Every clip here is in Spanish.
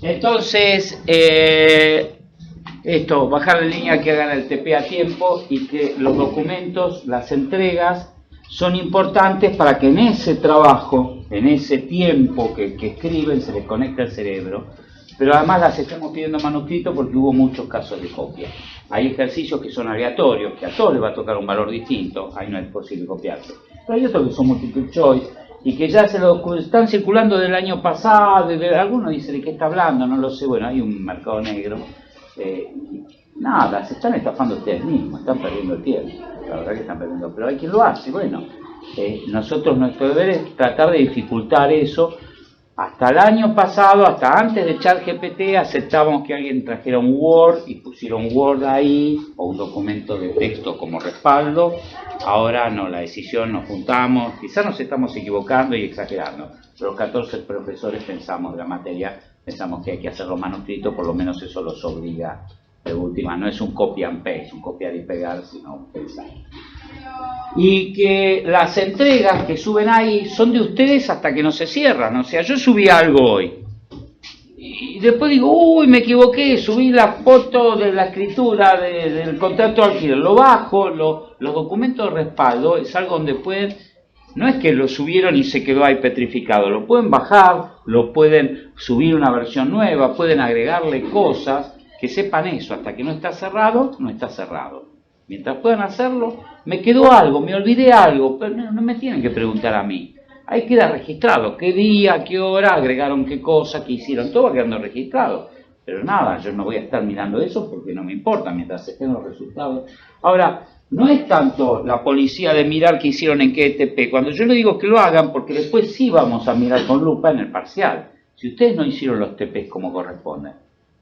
Entonces, esto, bajar la línea, que hagan el TP a tiempo y que los documentos, las entregas, son importantes para que en ese trabajo, en ese tiempo que escriben, se les conecte el cerebro. Pero además las estamos pidiendo manuscrito porque hubo muchos casos de copia. Hay ejercicios que son aleatorios, que a todos les va a tocar un valor distinto, ahí no es posible copiarse. Pero hay otros que son multiple choice y que ya se lo están circulando del año pasado, algunos dicen de qué está hablando, no lo sé, bueno, hay un mercado negro. Nada, se están estafando ustedes mismos, están perdiendo el tiempo, la verdad que están perdiendo, pero hay quien lo hace, bueno, nosotros nuestro deber es tratar de dificultar eso. Hasta el año pasado, hasta antes de ChatGPT, aceptábamos que alguien trajera un Word y pusiera un Word ahí, o un documento de texto como respaldo. Ahora no, la decisión nos juntamos, quizás nos estamos equivocando y exagerando, pero 14 profesores pensamos de la materia, pensamos que hay que hacerlo manuscrito, por lo menos eso los obliga. De última, no es un copy and paste, un copiar y pegar, sino pensar. Y que las entregas que suben ahí son de ustedes hasta que no se cierran. O sea, yo subí algo hoy y después digo, uy, me equivoqué, subí la foto de la escritura del contrato de alquiler, lo bajo, los documentos de respaldo es algo donde pueden, no es que lo subieron y se quedó ahí petrificado, lo pueden bajar, lo pueden subir una versión nueva, pueden agregarle cosas, que sepan eso, hasta que no está cerrado, no está cerrado. Mientras puedan hacerlo, me quedó algo, me olvidé algo, pero no me tienen que preguntar a mí. Ahí queda registrado, qué día, qué hora, agregaron qué cosa, qué hicieron, todo va quedando registrado. Pero nada, yo no voy a estar mirando eso porque no me importa mientras se estén los resultados. Ahora, no es tanto la policía de mirar qué hicieron en qué ETP, cuando yo le digo que lo hagan, porque después sí vamos a mirar con lupa en el parcial. Si ustedes no hicieron los TPs como corresponden,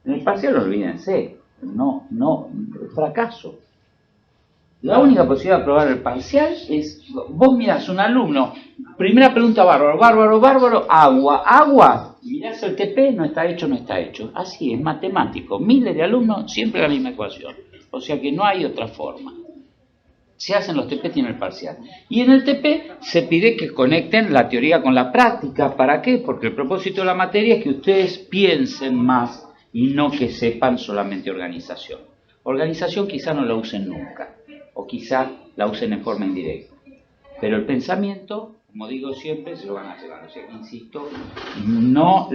en el parcial olvídense, no, fracaso. La única posibilidad de aprobar el parcial es, vos mirás un alumno, primera pregunta bárbaro, agua, mirás el TP, no está hecho, así es, matemático, miles de alumnos, siempre la misma ecuación, o sea que no hay otra forma. Se hacen los TP, tiene el parcial. Y en el TP se pide que conecten la teoría con la práctica, ¿para qué? Porque el propósito de la materia es que ustedes piensen más y no que sepan solamente organización. Organización quizá no la usen nunca, o quizá la usen en forma indirecta. Pero el pensamiento, como digo siempre, se lo van a llevar. O sea, insisto, no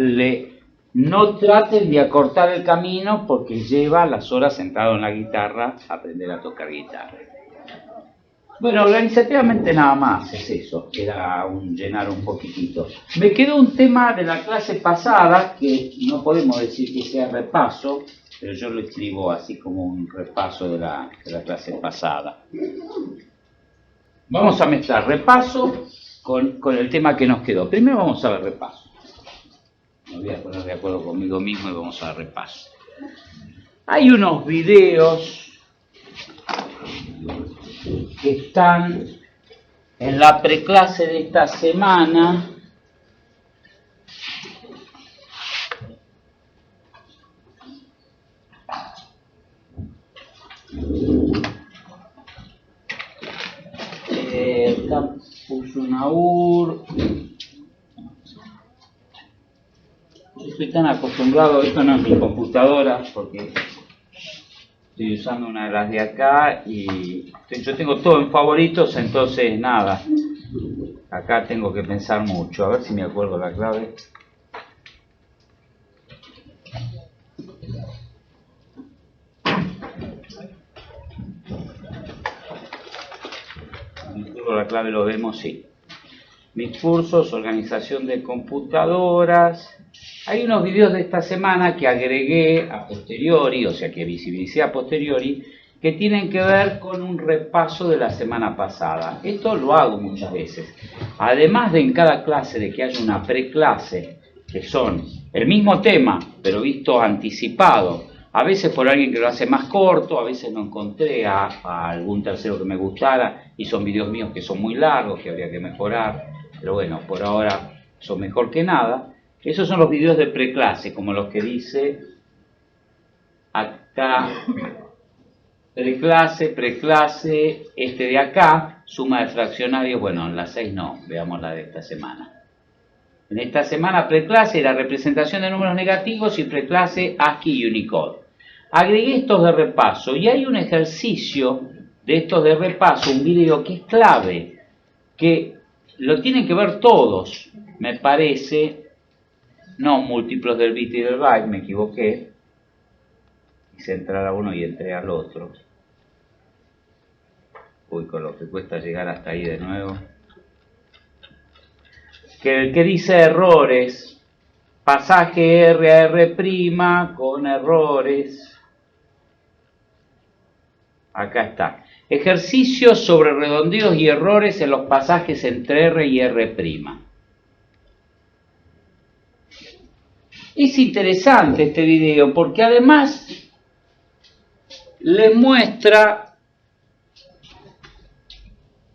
traten de acortar el camino porque lleva las horas sentado en la guitarra a aprender a tocar guitarra. Bueno, organizativamente nada más es eso, era llenar un poquitito. Me quedó un tema de la clase pasada, que no podemos decir que sea repaso, pero yo lo escribo así como un repaso de la clase pasada. Vamos a mezclar repaso con el tema que nos quedó. Primero vamos a ver repaso. Me voy a poner de acuerdo conmigo mismo y vamos a ver repaso. Hay unos videos que están en la preclase de esta semana. Campus Unaur. Yo estoy tan acostumbrado, esto no es mi computadora porque estoy usando una de las de acá y yo tengo todo en favoritos, entonces nada, acá tengo que pensar mucho, a ver si me acuerdo la clave. Me acuerdo la clave, lo vemos, sí. Mis cursos, organización de computadoras. Hay unos videos de esta semana que agregué a posteriori, o sea que visibilicé a posteriori, que tienen que ver con un repaso de la semana pasada. Esto lo hago muchas veces. Además de en cada clase de que haya una preclase, que son el mismo tema, pero visto anticipado, a veces por alguien que lo hace más corto, a veces no encontré a algún tercero que me gustara, y son videos míos que son muy largos, que habría que mejorar, pero bueno, por ahora son mejor que nada. Esos son los videos de preclase, como los que dice acá, preclase, este de acá, suma de fraccionarios, bueno, en la 6 no, veamos la de esta semana. En esta semana preclase la representación de números negativos y preclase ASCII y Unicode. Agregué estos de repaso y hay un ejercicio de estos de repaso, un video que es clave, que lo tienen que ver todos, me parece, no múltiplos del bit y del byte, me equivoqué, quise entrar a uno y entré al otro. Uy, con lo que cuesta llegar hasta ahí de nuevo. Que el que dice errores, pasaje R a R' con errores. Acá está. Ejercicios sobre redondeos y errores en los pasajes entre R y R'. Es interesante este video porque además le muestra,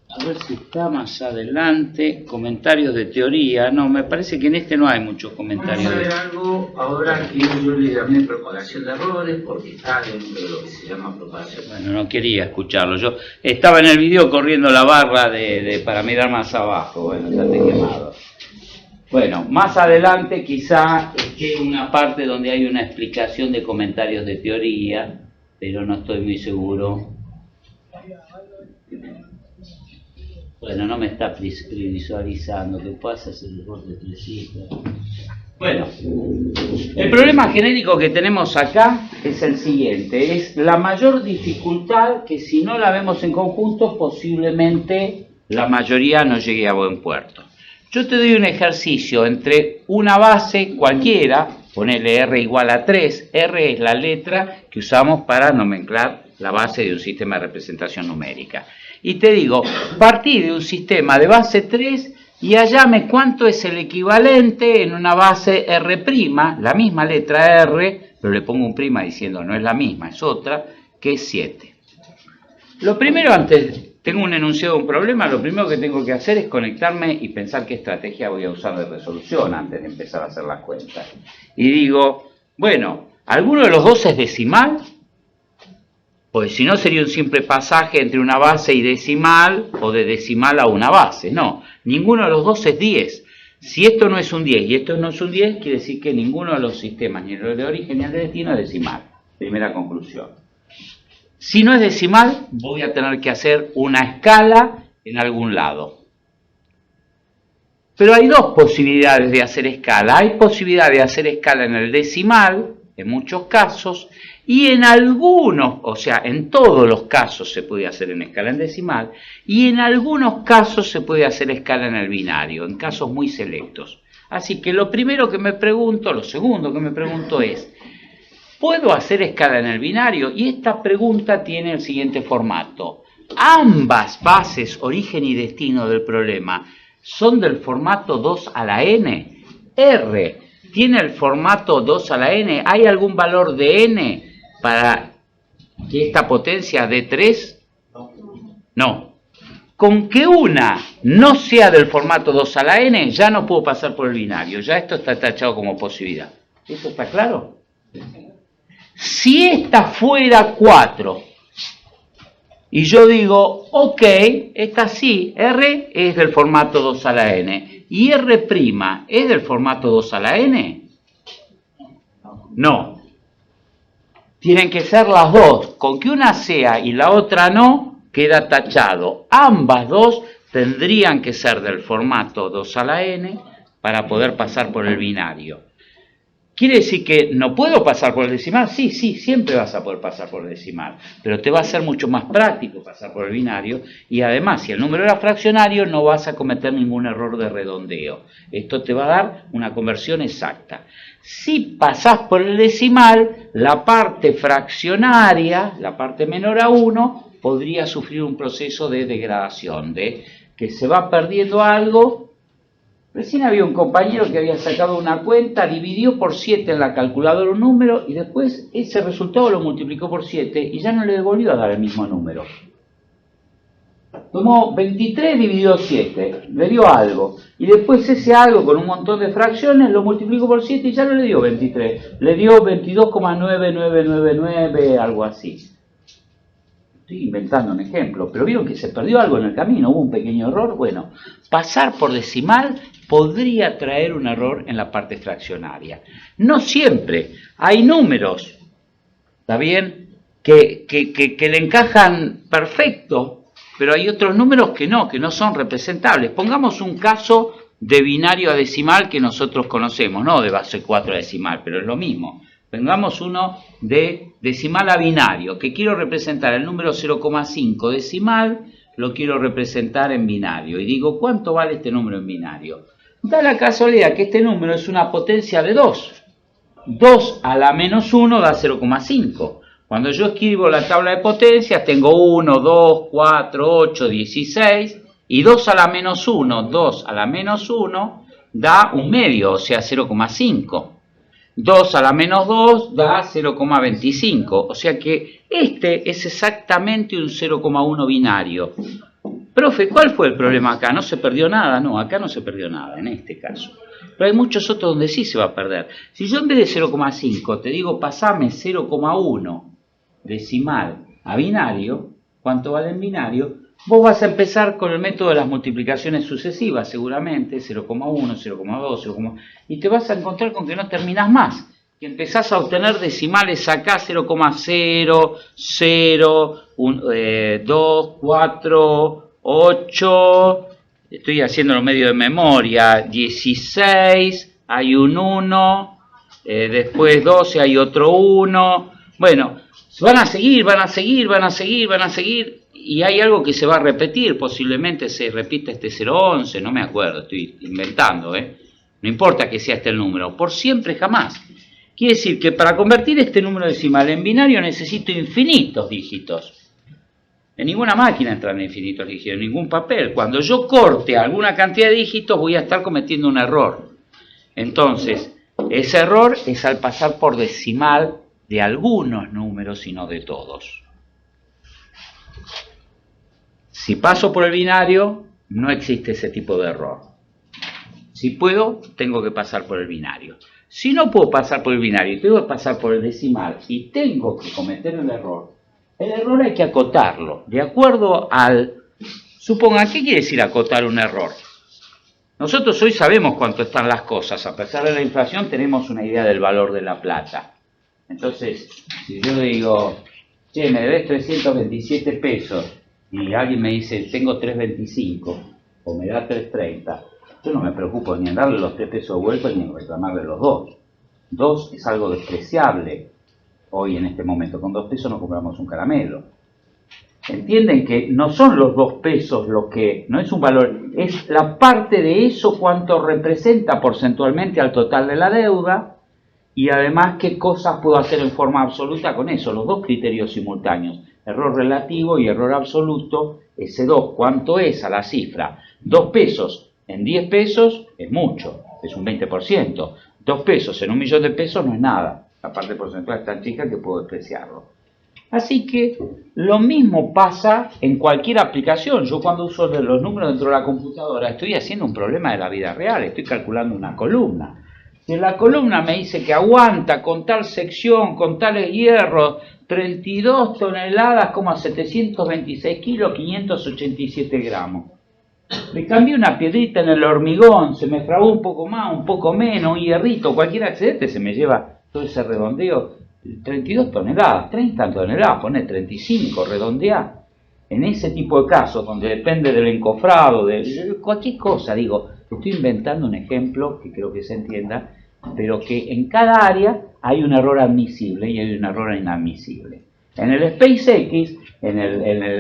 a ver si está más adelante, comentarios de teoría. No, me parece que en este no hay muchos comentarios. Vamos a ver algo ahora que yo le llamé propagación de errores, porque está dentro de lo que se llama propagación. Bueno, no quería escucharlo. Yo estaba en el video corriendo la barra para mirar más abajo. Bueno, ya te he quemado. Bueno, más adelante quizá esté una parte donde hay una explicación de comentarios de teoría, pero no estoy muy seguro. Bueno, no me está previsualizando. ¿Qué pasa si el borde de 3 cifras? Bueno, el problema genérico que tenemos acá es el siguiente. Es la mayor dificultad que si no la vemos en conjunto, posiblemente la mayoría no llegue a buen puerto. Yo te doy un ejercicio entre una base cualquiera, ponele R igual a 3. R es la letra que usamos para nomenclar la base de un sistema de representación numérica. Y te digo, partí de un sistema de base 3 y hallame cuánto es el equivalente en una base R', la misma letra R, pero le pongo un prima diciendo no es la misma, es otra, que es 7. Lo primero, antes, tengo un enunciado de un problema, lo primero que tengo que hacer es conectarme y pensar qué estrategia voy a usar de resolución antes de empezar a hacer las cuentas. Y digo, bueno, ¿alguno de los dos es decimal? Pues si no sería un simple pasaje entre una base y decimal, o de decimal a una base. No, ninguno de los dos es 10. Si esto no es un 10 y esto no es un 10, quiere decir que ninguno de los sistemas, ni el de origen ni el de destino, es decimal. Primera conclusión. Si no es decimal, voy a tener que hacer una escala en algún lado. Pero hay dos posibilidades de hacer escala. Hay posibilidad de hacer escala en el decimal, en muchos casos, y en algunos, o sea, en todos los casos se puede hacer en escala en decimal, y en algunos casos se puede hacer escala en el binario, en casos muy selectos. Así que lo primero que me pregunto, lo segundo que me pregunto es, ¿puedo hacer escala en el binario? Y esta pregunta tiene el siguiente formato. Ambas bases, origen y destino del problema, son del formato 2 a la n. R tiene el formato 2 a la n. ¿Hay algún valor de n para que esta potencia dé 3? No. Con que una no sea del formato 2 a la n, ya no puedo pasar por el binario. Ya esto está tachado como posibilidad. ¿Eso está claro? Si esta fuera 4, y yo digo, ok, esta sí, R es del formato 2 a la n, y R' es del formato 2 a la n, no. Tienen que ser las dos. Con que una sea y la otra no, queda tachado. Ambas dos tendrían que ser del formato 2 a la n para poder pasar por el binario. ¿Quiere decir que no puedo pasar por el decimal? Sí, siempre vas a poder pasar por el decimal, pero te va a ser mucho más práctico pasar por el binario y además, si el número era fraccionario, no vas a cometer ningún error de redondeo. Esto te va a dar una conversión exacta. Si pasás por el decimal, la parte fraccionaria, la parte menor a 1, podría sufrir un proceso de degradación, de que se va perdiendo algo. Recién había un compañero que había sacado una cuenta, dividió por 7 en la calculadora un número y después ese resultado lo multiplicó por 7 y ya no le volvió a dar el mismo número. Tomó 23 dividido 7, le dio algo. Y después ese algo con un montón de fracciones lo multiplicó por 7 y ya no le dio 23. Le dio 22,9999, algo así. Estoy inventando un ejemplo, pero vieron que se perdió algo en el camino, hubo un pequeño error. Bueno, pasar por decimal podría traer un error en la parte fraccionaria. No siempre, hay números, ¿está bien?, que le encajan perfecto, pero hay otros números que no son representables. Pongamos un caso de binario a decimal que nosotros conocemos, no de base 4 a decimal, pero es lo mismo. Pongamos uno de decimal a binario, que quiero representar el número 0,5 decimal, lo quiero representar en binario. Y digo, ¿cuánto vale este número en binario? Da la casualidad que este número es una potencia de 2. 2 a la menos 1 da 0,5. Cuando yo escribo la tabla de potencias, tengo 1, 2, 4, 8, 16, y 2 a la menos 1, 2 a la menos 1 da un medio, o sea 0,5. 2 a la menos 2 da 0,25, o sea que este es exactamente un 0,1 binario. Profe, ¿cuál fue el problema acá? ¿No se perdió nada? No, acá no se perdió nada, en este caso. Pero hay muchos otros donde sí se va a perder. Si yo en vez de 0,5 te digo pasame 0,1 decimal a binario, ¿cuánto vale en binario? Vos vas a empezar con el método de las multiplicaciones sucesivas, seguramente, 0,1, 0,2, 0,1, y te vas a encontrar con que no terminás más, que empezás a obtener decimales acá, 0,0, 0, 2, 4, 8, estoy haciendo medio de memoria, 16, hay un 1, después 12 hay otro 1, bueno, van a seguir, y hay algo que se va a repetir, posiblemente se repita este 0,11, no me acuerdo, estoy inventando, no importa que sea este el número, por siempre jamás. Quiere decir que para convertir este número decimal en binario necesito infinitos dígitos. En ninguna máquina entran infinitos dígitos, en ningún papel. Cuando yo corte alguna cantidad de dígitos voy a estar cometiendo un error. Entonces, ese error es al pasar por decimal de algunos números y no de todos. Si paso por el binario, no existe ese tipo de error. Si puedo, tengo que pasar por el binario. Si no puedo pasar por el binario y tengo que pasar por el decimal y tengo que cometer el error hay que acotarlo. De acuerdo al... Supongan, ¿qué quiere decir acotar un error? Nosotros hoy sabemos cuánto están las cosas. A pesar de la inflación tenemos una idea del valor de la plata. Entonces, si yo digo, che, me debes 327 pesos, y alguien me dice, tengo 3.25, o me da 3.30, yo no me preocupo ni en darle los 3 pesos de vuelta ni en reclamarle los 2. 2 es algo despreciable hoy en este momento. Con 2 pesos no compramos un caramelo. Entienden que no son los 2 pesos lo que, no es un valor, es la parte de eso cuánto representa porcentualmente al total de la deuda, y además qué cosas puedo hacer en forma absoluta con eso, los dos criterios simultáneos. Error relativo y error absoluto, ese 2, ¿cuánto es a la cifra? 2 pesos en 10 pesos es mucho, es un 20%. 2 pesos en 1.000.000 de pesos no es nada, la parte porcentual es tan chica que puedo despreciarlo. Así que lo mismo pasa en cualquier aplicación. Yo cuando uso los números dentro de la computadora estoy haciendo un problema de la vida real, estoy calculando una columna. Si la columna me dice que aguanta con tal sección, con tales hierros, 32 toneladas, 726 kilos, 587 gramos. Le cambié una piedrita en el hormigón, se me fragó un poco más, un poco menos, un hierrito, cualquier accidente se me lleva todo ese redondeo. 32 toneladas, 30 toneladas, poné 35, redondeá. En ese tipo de casos, donde depende del encofrado, de cualquier cosa, digo, estoy inventando un ejemplo que creo que se entienda, pero que en cada área hay un error admisible y hay un error inadmisible. En el SpaceX,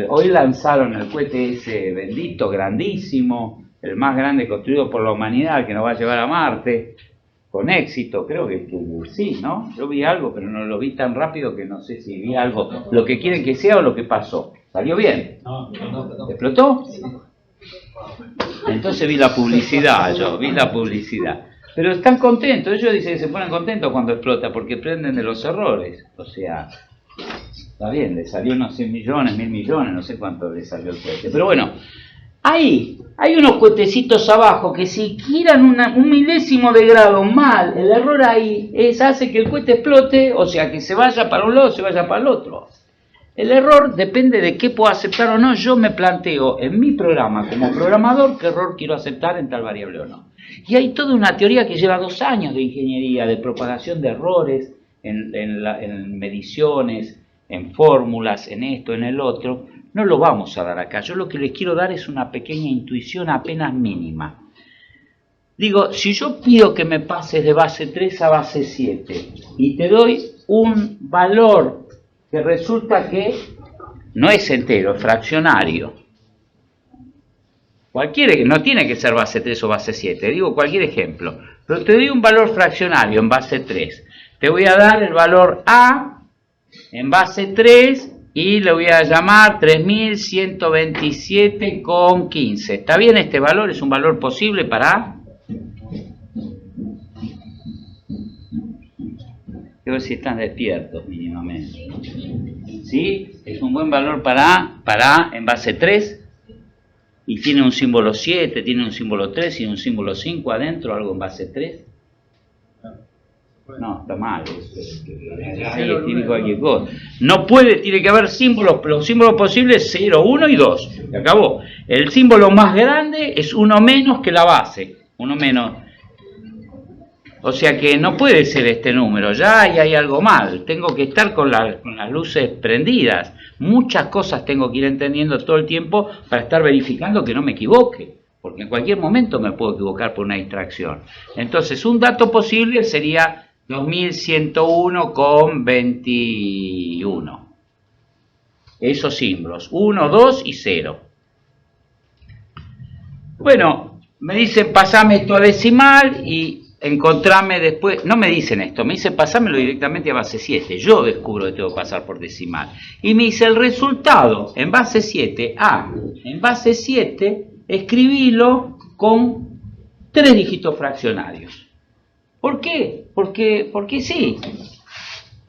hoy lanzaron el cohete ese bendito, grandísimo, el más grande construido por la humanidad, que nos va a llevar a Marte, con éxito, creo que sí, ¿no? Yo vi algo, pero no lo vi tan rápido que no sé si vi algo, lo que quieren que sea o lo que pasó. ¿Salió bien? No. ¿Explotó? Entonces vi la publicidad, Pero están contentos, ellos dicen que se ponen contentos cuando explota, porque aprenden de los errores. O sea, está bien, le salió unos 100 millones, 1.000 millones, no sé cuánto le salió el cohete. Pero bueno, ahí hay unos cohetecitos abajo que si giran un milésimo de grado mal, el error ahí hace que el cohete explote, o sea, que se vaya para un lado, se vaya para el otro. El error depende de qué puedo aceptar o no. Yo me planteo en mi programa como programador qué error quiero aceptar en tal variable o no. Y hay toda una teoría que lleva 2 años de ingeniería, de propagación de errores en mediciones, en fórmulas, en esto, en el otro. No lo vamos a dar acá. Yo lo que les quiero dar es una pequeña intuición apenas mínima. Digo, si yo pido que me pases de base 3 a base 7 y te doy un valor que resulta que no es entero, es fraccionario. No tiene que ser base 3 o base 7, digo cualquier ejemplo. Pero te doy un valor fraccionario en base 3. Te voy a dar el valor A en base 3 y le voy a llamar 3127,15. ¿Está bien este valor? ¿Es un valor posible para A? Creo que si están despiertos mínimamente. ¿Sí? Es un buen valor para A en base 3. Y tiene un símbolo 7, tiene un símbolo 3 y un símbolo 5 adentro, algo en base 3. No, está mal. Ahí tiene cualquier cosa. No puede, tiene que haber símbolos, pero los símbolos posibles 0, 1 y 2. Se acabó. El símbolo más grande es uno menos que la base. Uno menos. O sea que no puede ser este número, ya ahí hay algo mal, tengo que estar con las luces prendidas, muchas cosas tengo que ir entendiendo todo el tiempo para estar verificando que no me equivoque, porque en cualquier momento me puedo equivocar por una distracción. Entonces un dato posible sería 2101,21, esos símbolos, 1, 2 y 0. Bueno, me dicen pasame esto a decimal y encontrarme después, no me dicen esto, me dicen pasámelo directamente a base 7, yo descubro que tengo que pasar por decimal, y me dice el resultado en base 7, en base 7, escribilo con 3 dígitos fraccionarios. ¿Por qué? Porque sí.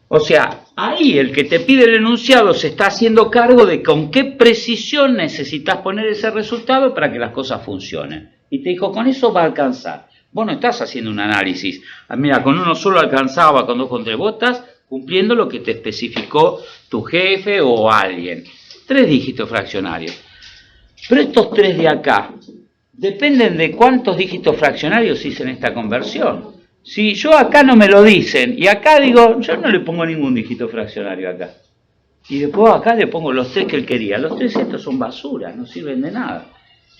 O sea, ahí el que te pide el enunciado se está haciendo cargo de con qué precisión necesitas poner ese resultado para que las cosas funcionen. Y te dijo, con eso va a alcanzar. Vos no estás haciendo un análisis. Mira, con uno solo alcanzaba, con 2, con 3. Vos estás cumpliendo lo que te especificó tu jefe o alguien. 3 dígitos fraccionarios. Pero estos 3 de acá dependen de cuántos dígitos fraccionarios hice en esta conversión. Si yo acá no me lo dicen, y acá digo, yo no le pongo ningún dígito fraccionario acá. Y después acá le pongo los 3 que él quería. Los 3 estos son basura, no sirven de nada.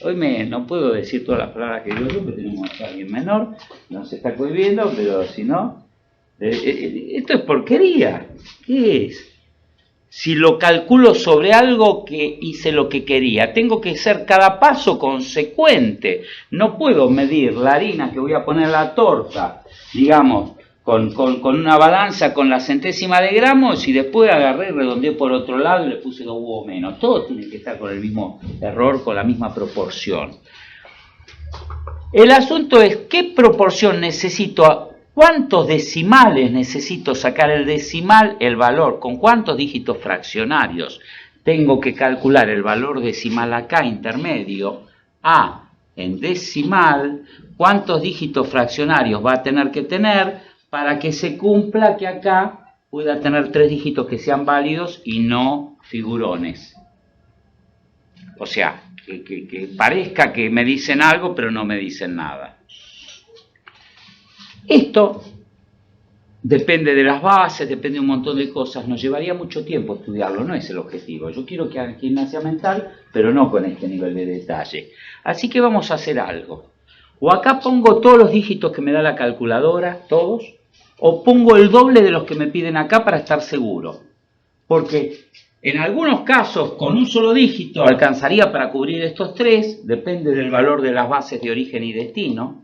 Hoy no puedo decir todas las palabras que digo yo, porque tenemos a alguien menor, no se está cohibiendo, pero si no, esto es porquería. ¿Qué es? Si lo calculo sobre algo que hice lo que quería, tengo que ser cada paso consecuente. No puedo medir la harina que voy a poner en la torta, digamos, con una balanza con la centésima de gramos y después agarré y redondeé por otro lado y le puse 2 huevos menos. Todo tiene que estar con el mismo error, con la misma proporción. El asunto es qué proporción necesito, cuántos decimales necesito sacar el decimal, el valor, con cuántos dígitos fraccionarios tengo que calcular el valor decimal acá intermedio, A en decimal, cuántos dígitos fraccionarios va a tener que tener para que se cumpla que acá pueda tener 3 dígitos que sean válidos y no figurones. O sea, que parezca que me dicen algo, pero no me dicen nada. Esto depende de las bases, depende de un montón de cosas. Nos llevaría mucho tiempo estudiarlo, no es el objetivo. Yo quiero que hagan gimnasia mental, pero no con este nivel de detalle. Así que vamos a hacer algo. O acá pongo todos los dígitos que me da la calculadora, todos, o pongo el doble de los que me piden acá para estar seguro. Porque en algunos casos, con un solo dígito alcanzaría para cubrir estos 3, depende del valor de las bases de origen y destino.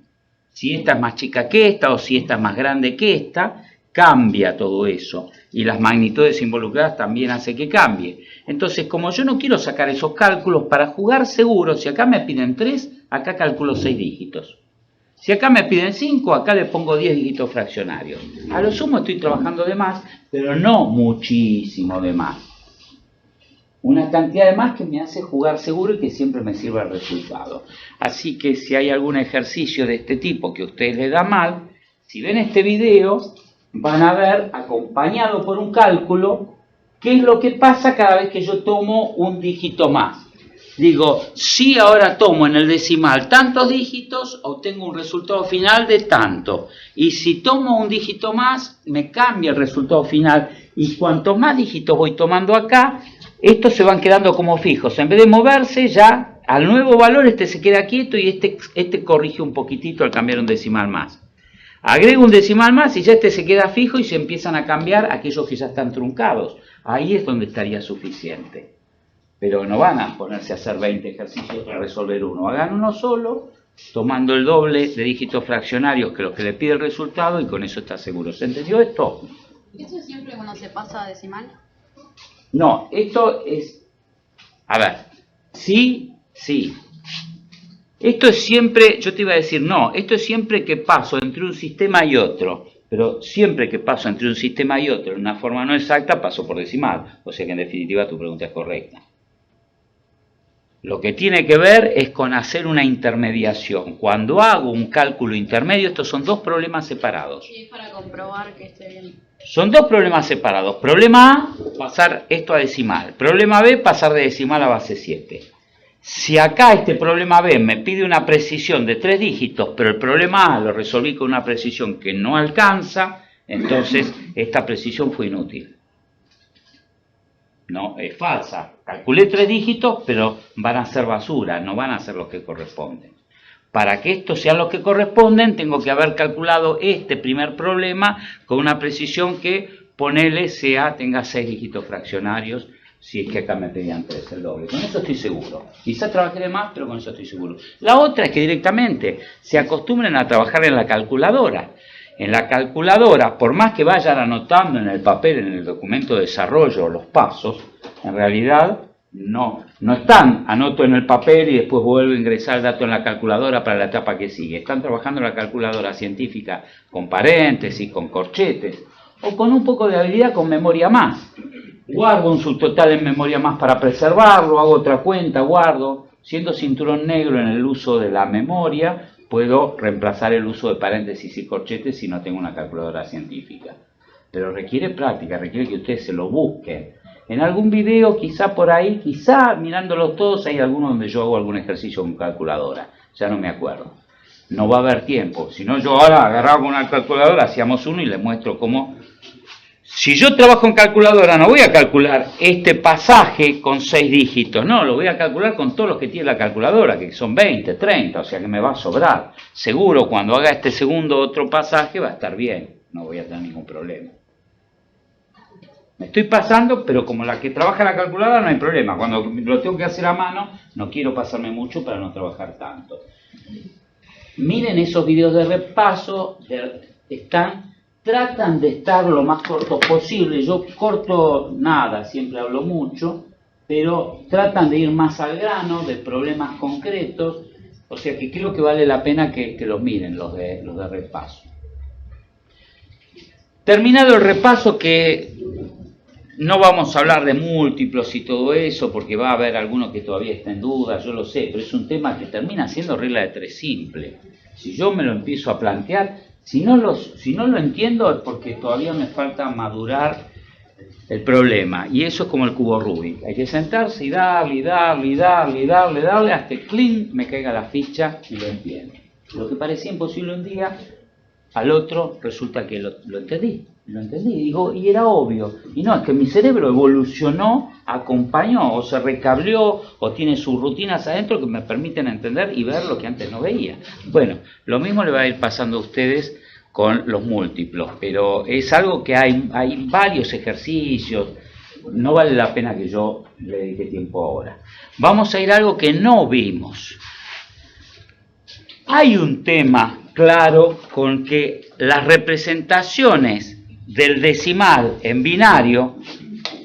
Si esta es más chica que esta o si esta es más grande que esta, cambia todo eso. Y las magnitudes involucradas también hace que cambie. Entonces, como yo no quiero sacar esos cálculos, para jugar seguro, si acá me piden 3, acá calculo 6 dígitos. Si acá me piden 5, acá le pongo 10 dígitos fraccionarios. A lo sumo estoy trabajando de más, pero no muchísimo de más. Una cantidad de más que me hace jugar seguro y que siempre me sirva el resultado. Así que si hay algún ejercicio de este tipo que a ustedes les da mal, si ven este video, van a ver, acompañado por un cálculo, ¿Qué es lo que pasa cada vez que yo tomo un dígito más? Digo, si ahora tomo en el decimal tantos dígitos, obtengo un resultado final de tanto. Y si tomo un dígito más, me cambia el resultado final. Y cuanto más dígitos voy tomando acá, estos se van quedando como fijos. En vez de moverse, ya al nuevo valor este se queda quieto y este corrige un poquitito al cambiar un decimal más. Agrego un decimal más y ya este se queda fijo y se empiezan a cambiar aquellos que ya están truncados. Ahí es donde estaría suficiente. Pero no van a ponerse a hacer 20 ejercicios para resolver uno. Hagan uno solo, tomando el doble de dígitos fraccionarios que los que le pide el resultado y con eso está seguro. ¿Se entendió esto? ¿Eso es siempre cuando se pasa a decimal? No, esto es... A ver, sí. Esto es siempre, yo te iba a decir, no, esto es siempre que paso entre un sistema y otro. Pero siempre que paso entre un sistema y otro en una forma no exacta, paso por decimal. O sea que en definitiva tu pregunta es correcta. Lo que tiene que ver es con hacer una intermediación. Cuando hago un cálculo intermedio, estos son dos problemas separados. Sí, es para comprobar que esté bien. Son dos problemas separados. Problema A, pasar esto a decimal. Problema B, pasar de decimal a base 7. Si acá este problema B me pide una precisión de 3 dígitos, pero el problema A lo resolví con una precisión que no alcanza, entonces esta precisión fue inútil. No, es falsa. Calculé 3 dígitos, pero van a ser basura, no van a ser los que corresponden. Para que estos sean los que corresponden, tengo que haber calculado este primer problema con una precisión que, ponele, tenga 6 dígitos fraccionarios, si es que acá me pedían 3, el doble. Con eso estoy seguro. Quizás trabajaré más, pero con eso estoy seguro. La otra es que directamente se acostumbren a trabajar en la calculadora. En la calculadora, por más que vayan anotando en el papel, en el documento de desarrollo, los pasos, en realidad no están, anoto en el papel y después vuelvo a ingresar el dato en la calculadora para la etapa que sigue. Están trabajando en la calculadora científica con paréntesis, con corchetes, o con un poco de habilidad con memoria más. Guardo un subtotal en memoria más para preservarlo, hago otra cuenta, guardo. Siendo cinturón negro en el uso de la memoria, puedo reemplazar el uso de paréntesis y corchetes si no tengo una calculadora científica. Pero requiere práctica, requiere que ustedes se lo busquen. En algún video, quizá por ahí, quizá mirándolos todos, hay alguno donde yo hago algún ejercicio con calculadora. Ya no me acuerdo. No va a haber tiempo. Si no, yo ahora agarraba con una calculadora, hacíamos uno y les muestro cómo... Si yo trabajo en calculadora, no voy a calcular este pasaje con 6 dígitos, no, lo voy a calcular con todos los que tiene la calculadora, que son 20, 30, o sea que me va a sobrar. Seguro cuando haga este segundo otro pasaje va a estar bien, no voy a tener ningún problema. Me estoy pasando, pero como la que trabaja la calculadora no hay problema. Cuando lo tengo que hacer a mano, no quiero pasarme mucho para no trabajar tanto. Miren esos videos de repaso, tratan de estar lo más cortos posible. Yo corto nada, siempre hablo mucho, pero tratan de ir más al grano, de problemas concretos, o sea que creo que vale la pena que los miren, los de repaso. Terminado el repaso, que no vamos a hablar de múltiplos y todo eso, porque va a haber alguno que todavía está en duda, yo lo sé, pero es un tema que termina siendo regla de 3 simple. Si yo me lo empiezo a plantear, si no lo entiendo es porque todavía me falta madurar el problema. Y eso es como el cubo Rubik. Hay que sentarse y darle hasta que clean me caiga la ficha y lo entiendo. Lo que parecía imposible un día, al otro resulta que lo entendí. Digo, y era obvio. Y no, es que mi cerebro evolucionó, acompañó, o se recableó, o tiene sus rutinas adentro que me permiten entender y ver lo que antes no veía. Bueno, lo mismo le va a ir pasando a ustedes con los múltiplos, pero es algo que hay varios ejercicios, no vale la pena que yo le dedique tiempo ahora. Vamos a ir a algo que no vimos. Hay un tema claro con que las representaciones del decimal en binario,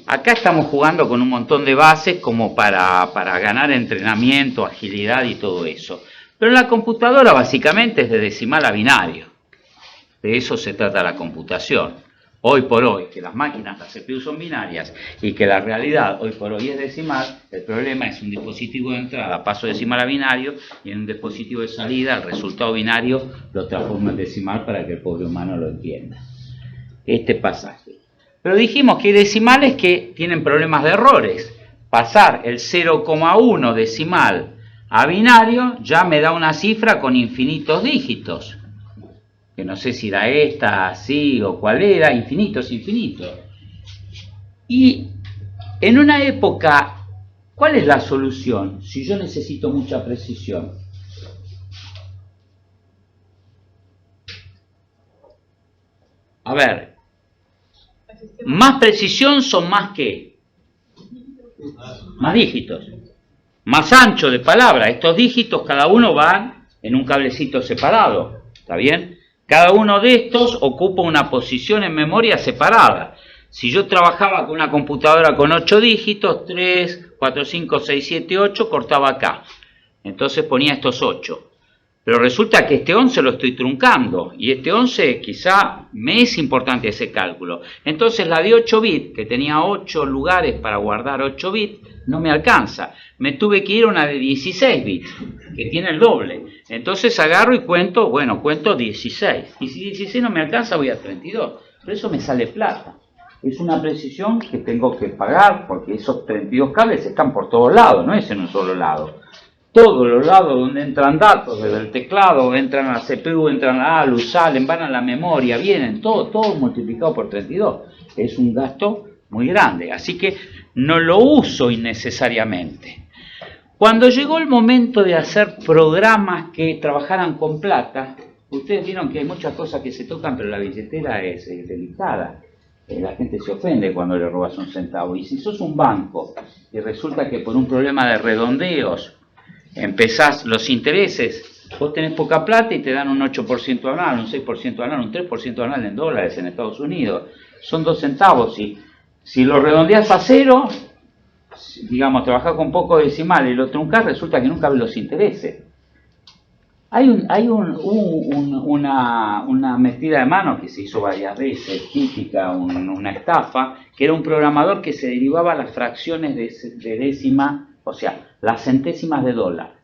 acá estamos jugando con un montón de bases como para ganar entrenamiento, agilidad y todo eso. Pero la computadora básicamente es de decimal a binario. De eso se trata la computación. Hoy por hoy, que las máquinas, las CPU son binarias y que la realidad hoy por hoy es decimal, el problema es un dispositivo de entrada, paso decimal a binario, y en un dispositivo de salida el resultado binario lo transforma en decimal para que el pobre humano lo entienda. Este pasaje. Pero dijimos que hay decimales que tienen problemas de errores. Pasar el 0,1 decimal a binario ya me da una cifra con infinitos dígitos. Que no sé si era esta, así o cuál era, infinitos. Y en una época, ¿cuál es la solución si yo necesito mucha precisión? A ver, más precisión son más ¿qué? Más dígitos. Más ancho de palabra. Estos dígitos cada uno van en un cablecito separado. ¿Está bien? Cada uno de estos ocupa una posición en memoria separada. Si yo trabajaba con una computadora con 8 dígitos, 3, 4, 5, 6, 7, 8, cortaba acá. Entonces ponía estos 8. Pero resulta que este 11 lo estoy truncando. Y este 11 quizá me es importante ese cálculo. Entonces la de 8 bits, que tenía 8 lugares para guardar 8 bits, no me alcanza. Me tuve que ir a una de 16 bits, que tiene el doble. Entonces agarro y cuento, bueno, cuento 16. Y si 16 no me alcanza, voy a 32. Pero eso me sale plata. Es una precisión que tengo que pagar, porque esos 32 cables están por todos lados, no es en un solo lado. Todos los lados donde entran datos, desde el teclado, entran a la CPU, entran a la ALU, salen, van a la memoria, vienen, todo multiplicado por 32. Es un gasto muy grande, así que no lo uso innecesariamente. Cuando llegó el momento de hacer programas que trabajaran con plata, ustedes vieron que hay muchas cosas que se tocan, pero la billetera es delicada. La gente se ofende cuando le robas un centavo. Y si sos un banco y resulta que por un problema de redondeos empezás los intereses, vos tenés poca plata y te dan un 8% anual, un 6% anual, un 3% anual en dólares en Estados Unidos. Son 2 centavos. Si lo redondeás a 0, digamos, trabajás con poco decimal y lo truncás, resulta que nunca ves los intereses. Hay una metida de mano que se hizo varias veces, típica, una estafa, que era un programador que se derivaba las fracciones de décima, o sea, las centésimas de dólar.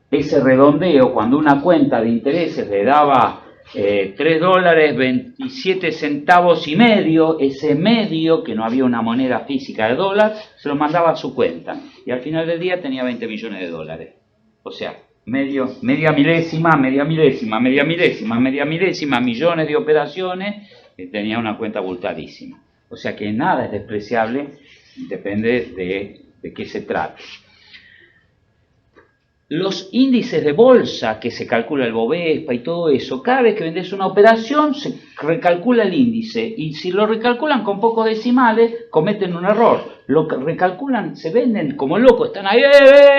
Ese redondeo, cuando una cuenta de intereses le daba 3 dólares 27 centavos y medio, ese medio, que no había una moneda física de dólar, se lo mandaba a su cuenta. Y al final del día tenía 20 millones de dólares. O sea, media milésima, millones de operaciones, y tenía una cuenta abultadísima. O sea que nada es despreciable, depende de qué se trate. Los índices de bolsa que se calcula el Bovespa y todo eso, cada vez que vendes una operación se recalcula el índice, y si lo recalculan con pocos decimales cometen un error. Lo recalculan, se venden como locos, están ahí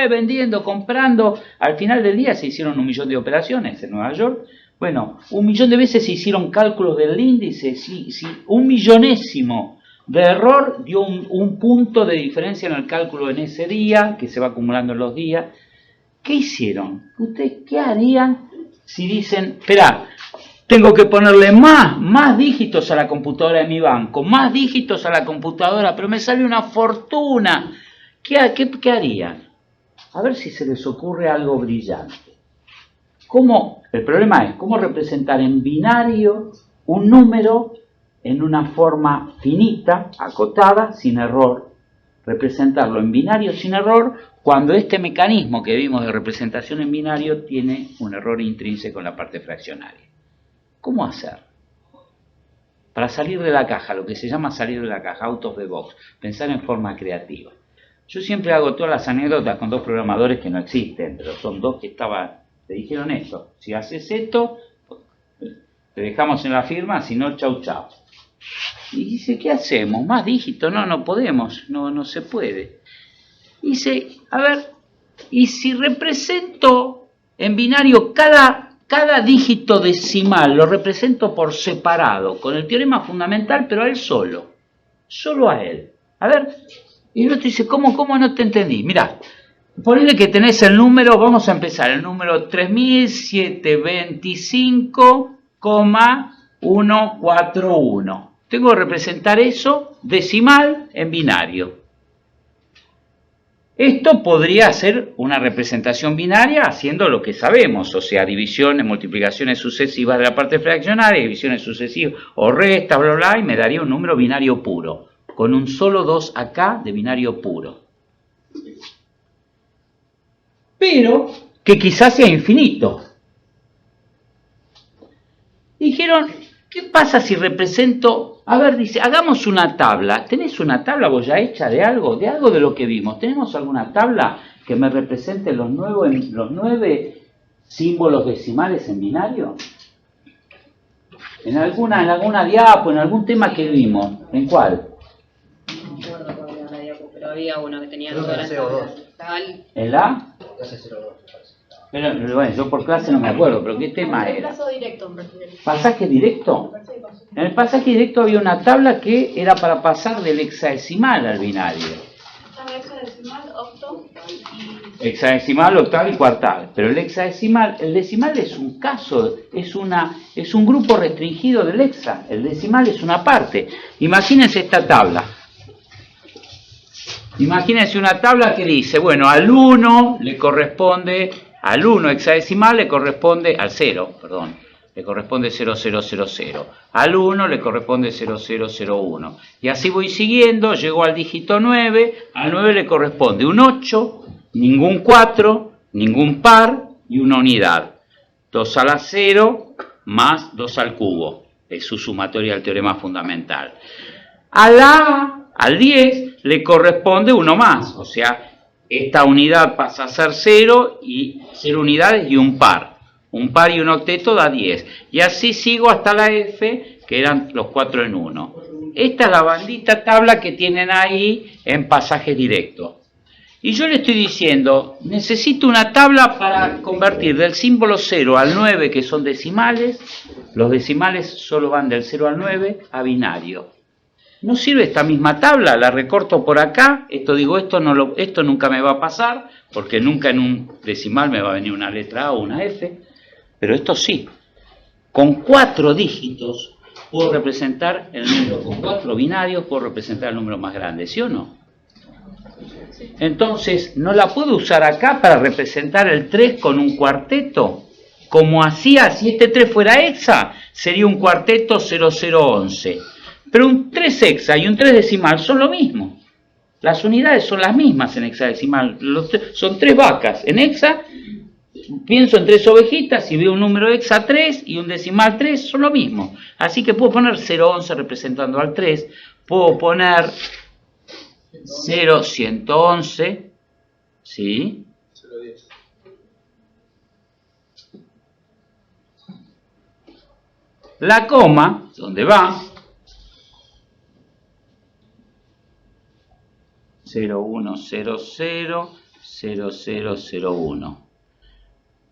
vendiendo, comprando. Al final del día se hicieron 1 millón de operaciones en Nueva York. Bueno, 1 millón de veces se hicieron cálculos del índice. Si 1 millonésimo de error dio un punto de diferencia en el cálculo en ese día, que se va acumulando en los días. ¿Qué hicieron? ¿Ustedes qué harían si dicen, espera, tengo que ponerle más dígitos a la computadora de mi banco, más dígitos a la computadora, pero me sale una fortuna? ¿Qué harían? A ver si se les ocurre algo brillante. El problema es cómo representar en binario un número en una forma finita, acotada, sin error. Representarlo en binario sin error, cuando este mecanismo que vimos de representación en binario tiene un error intrínseco en la parte fraccionaria. ¿Cómo hacer? Para salir de la caja, lo que se llama salir de la caja, out of the box, pensar en forma creativa. Yo siempre hago todas las anécdotas con 2 programadores que no existen, pero son 2 que te dijeron esto: si haces esto, te dejamos en la firma, si no, chau. Y dice, ¿qué hacemos? ¿Más dígitos? No podemos, no se puede. Dice, a ver, ¿y si represento en binario cada dígito decimal, lo represento por separado, con el teorema fundamental, pero a él solo a él? A ver, y el otro dice, ¿cómo no te entendí? Mirá, ponele que tenés el número, vamos a empezar, el número 3725,141. Tengo que representar eso decimal en binario. Esto podría ser una representación binaria haciendo lo que sabemos, o sea, divisiones, multiplicaciones sucesivas de la parte fraccionaria, divisiones sucesivas o restas, bla, bla, y me daría un número binario puro, con un solo 2 acá de binario puro. Pero que quizás sea infinito. Dijeron, ¿qué pasa si represento? A ver, dice, hagamos una tabla. ¿Tenés una tabla vos ya hecha de algo de lo que vimos? ¿Tenemos alguna tabla que me represente los 9 símbolos decimales en binario? ¿En alguna diapo, en algún tema que vimos? ¿En cuál? No me acuerdo cuál era la diapo, pero había uno que tenía Creo que todas las era tablas. CO2. Tal. ¿En la? Clase 02, me parece. Pero bueno, yo por clase no me acuerdo, pero ¿qué tema era? Reemplazo directo, me parece. ¿Pasaje directo? En el pasaje directo había una tabla que era para pasar del hexadecimal al binario. Estaba hexadecimal, octo y... Hexadecimal, octal y cuartal. Pero el decimal es un caso, es un grupo restringido del hexa. El decimal es una parte. Imagínense esta tabla. Imagínense una tabla que dice, bueno, al 1 le corresponde, al 1 hexadecimal le corresponde, al 0, perdón, le corresponde 0000. Al 1 le corresponde 0001. Y así voy siguiendo, llego al dígito 9, al 9 le corresponde un 8, ningún 4, ningún par y una unidad. 2 a la 0 más 2 al cubo. Es su sumatoria del teorema fundamental. Al 10 le corresponde uno más, o sea, esta unidad pasa a ser 0 y 0 unidades y un par. Un par y un octeto da 10. Y así sigo hasta la F, que eran los 4 en 1. Esta es la bandita tabla que tienen ahí en pasaje directo. Y yo le estoy diciendo, necesito una tabla para convertir del símbolo 0 al 9, que son decimales. Los decimales solo van del 0 al 9 a binario. ¿No sirve esta misma tabla? La recorto por acá. Esto nunca me va a pasar, porque nunca en un decimal me va a venir una letra A o una F. Pero esto sí. Con 4 dígitos puedo representar el número. Con 4 binarios puedo representar el número más grande, ¿sí o no? Entonces, ¿no la puedo usar acá para representar el 3 con un cuarteto? Como hacía, si este 3 fuera hexa, sería un cuarteto 0011. Pero un 3 hexa y un 3 decimal son lo mismo. Las unidades son las mismas en hexadecimal. Son 3 vacas. En hexa, pienso en 3 ovejitas y veo un número hexa 3 y un decimal 3, son lo mismo. Así que puedo poner 011 representando al 3. Puedo poner 0111, ¿sí? 010. La coma, ¿dónde va? 01000001.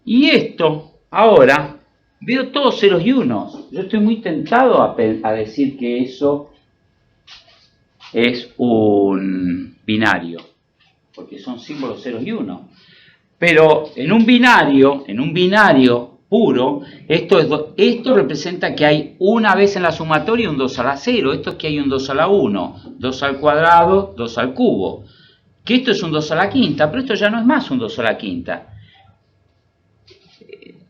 Y esto, ahora, veo todos ceros y unos. Yo estoy muy tentado a decir que eso es un binario, porque son símbolos ceros y unos. Pero en un binario puro, esto representa que hay una vez en la sumatoria un 2 a la 0, esto es que hay un 2 a la 1, 2 al cuadrado, 2 al cubo. Que esto es un 2 a la quinta, pero esto ya no es más un 2 a la quinta.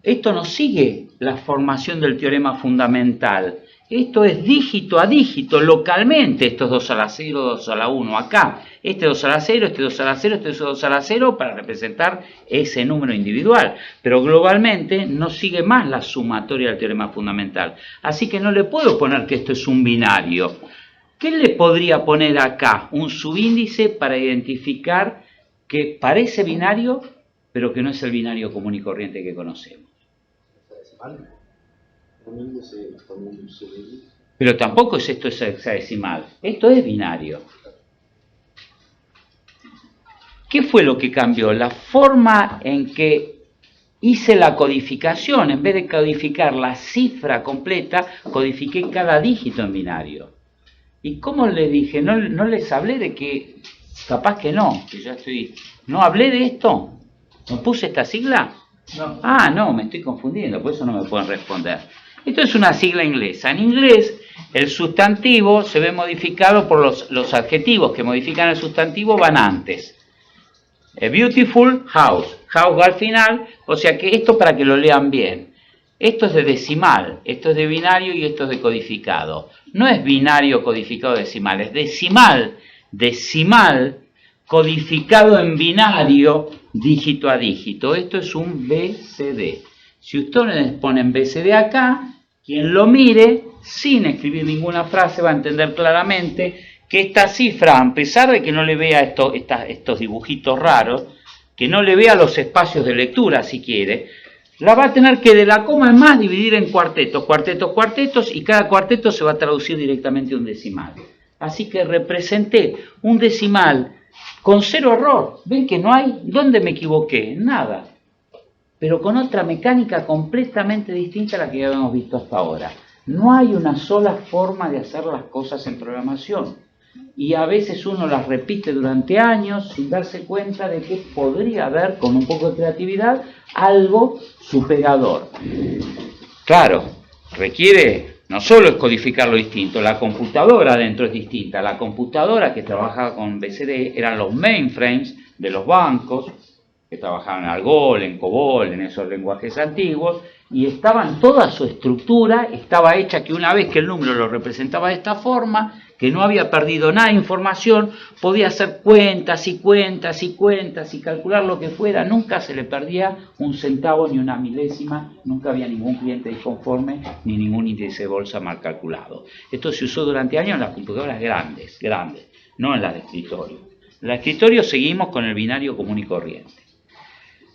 Esto no sigue la formación del teorema fundamental. Esto es dígito a dígito, localmente. Esto es 2 a la 0, 2 a la 1 acá. Este 2 a la 0, este 2 a la 0, este 2 a la 0 para representar ese número individual. Pero globalmente no sigue más la sumatoria del teorema fundamental. Así que no le puedo poner que esto es un binario. ¿Qué le podría poner acá? Un subíndice para identificar que parece binario, pero que no es el binario común y corriente que conocemos. Pero tampoco es esto es hexadecimal. Esto es binario. ¿Qué fue lo que cambió? La forma en que hice la codificación. En vez de codificar la cifra completa, codifiqué cada dígito en binario. ¿Y cómo les dije? No les hablé de que, capaz que no, que ya estoy... ¿No hablé de esto? ¿No puse esta sigla? No. Ah, no, me estoy confundiendo, por eso no me pueden responder. Esto es una sigla inglesa. En inglés, el sustantivo se ve modificado por los adjetivos que modifican el sustantivo van antes. A beautiful house. House va al final, o sea que esto para que lo lean bien. Esto es de decimal, esto es de binario y esto es de codificado. No es binario codificado decimal, es decimal, decimal codificado en binario, dígito a dígito. Esto es un BCD. Si ustedes ponen BCD acá, quien lo mire, sin escribir ninguna frase, va a entender claramente que esta cifra, a pesar de que no le vea estos dibujitos raros, que no le vea los espacios de lectura si quiere, la va a tener que de la coma en más dividir en cuartetos, cuartetos, cuartetos, y cada cuarteto se va a traducir directamente a un decimal. Así que representé un decimal con 0 error. ¿Ven que no hay? ¿Dónde me equivoqué? Nada. Pero con otra mecánica completamente distinta a la que ya habíamos visto hasta ahora. No hay una sola forma de hacer las cosas en programación. Y a veces uno las repite durante años sin darse cuenta de que podría haber, con un poco de creatividad, algo superador. Claro, requiere, no solo es codificar lo distinto, la computadora dentro es distinta. La computadora que trabajaba con BCD eran los mainframes de los bancos, que trabajaban en Algol, en COBOL, en esos lenguajes antiguos, y estaban toda su estructura, estaba hecha que una vez que el número lo representaba de esta forma, que no había perdido nada de información, podía hacer cuentas y cuentas y cuentas y calcular lo que fuera, nunca se le perdía un centavo ni una milésima, nunca había ningún cliente disconforme ni ningún índice de bolsa mal calculado. Esto se usó durante años en las computadoras grandes, no en las de escritorio. En la de escritorio seguimos con el binario común y corriente.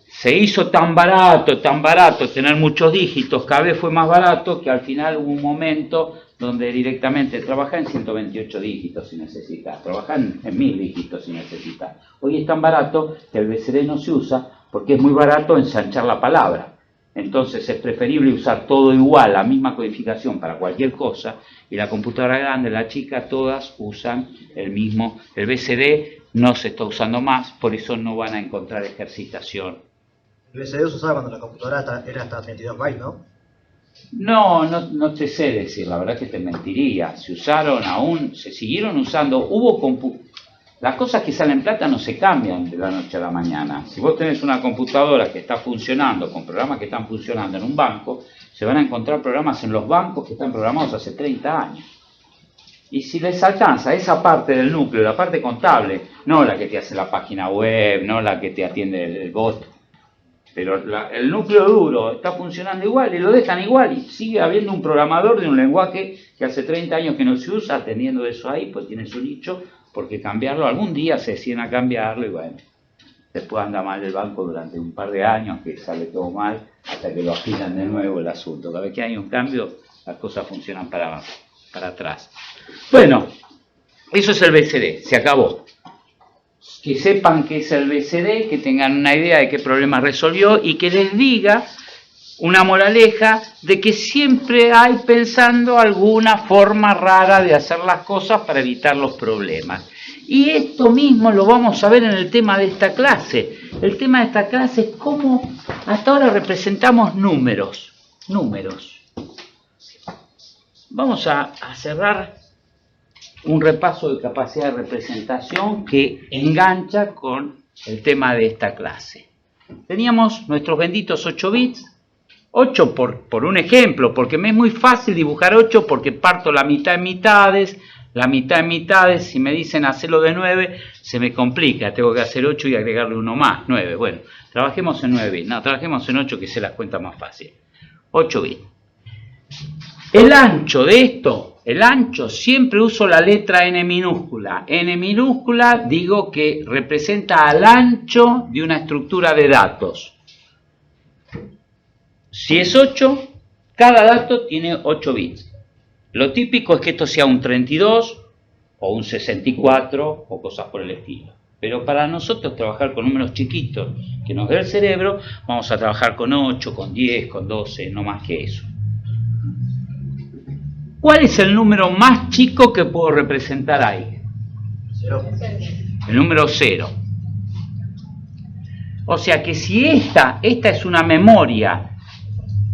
Se hizo tan barato tener muchos dígitos, cada vez fue más barato, que al final hubo un momento donde directamente trabaja en 128 dígitos si necesitas, trabaja en 1000 dígitos si necesitas. Hoy es tan barato que el BCD no se usa porque es muy barato ensanchar la palabra. Entonces es preferible usar todo igual, la misma codificación para cualquier cosa, y la computadora grande, la chica, todas usan el mismo. El BCD no se está usando más, por eso no van a encontrar ejercitación. El BCD se usaba cuando la computadora era hasta 32 bytes, ¿no? No te sé decir, la verdad que te mentiría. Se usaron aún, se siguieron usando, las cosas que salen plata no se cambian de la noche a la mañana. Si vos tenés una computadora que está funcionando, con programas que están funcionando en un banco, se van a encontrar programas en los bancos que están programados hace 30 años. Y si les alcanza esa parte del núcleo, la parte contable, no la que te hace la página web, no la que te atiende el bot, pero el núcleo duro está funcionando igual y lo dejan igual, y sigue habiendo un programador de un lenguaje que hace 30 años que no se usa, atendiendo eso ahí, pues tiene su nicho, porque cambiarlo, algún día se deciden a cambiarlo, y bueno, después anda mal el banco durante un par de años, que sale todo mal, hasta que lo afinan de nuevo el asunto. Cada vez que hay un cambio, las cosas funcionan para atrás. Bueno, eso es el BCD, se acabó. Que sepan qué es el BCD, que tengan una idea de qué problema resolvió y que les diga una moraleja de que siempre hay pensando alguna forma rara de hacer las cosas para evitar los problemas. Y esto mismo lo vamos a ver en el tema de esta clase. El tema de esta clase es cómo hasta ahora representamos números. Vamos a cerrar un repaso de capacidad de representación que engancha con el tema de esta clase. Teníamos nuestros benditos 8 bits, 8 por un ejemplo, porque me es muy fácil dibujar 8 porque parto la mitad en mitades, si me dicen hacerlo de 9, se me complica, tengo que hacer 8 y agregarle uno más, 9, bueno, trabajemos en 9 bits, no, trabajemos en 8 que se las cuenta más fácil, 8 bits. El ancho de esto, el ancho, siempre uso la letra N minúscula. N minúscula digo que representa al ancho de una estructura de datos. Si es 8, cada dato tiene 8 bits. Lo típico es que esto sea un 32 o un 64 o cosas por el estilo. Pero para nosotros trabajar con números chiquitos que nos dé el cerebro, vamos a trabajar con 8, con 10, con 12, no más que eso. ¿Cuál es el número más chico que puedo representar ahí? 0. El número 0. O sea que si esta es una memoria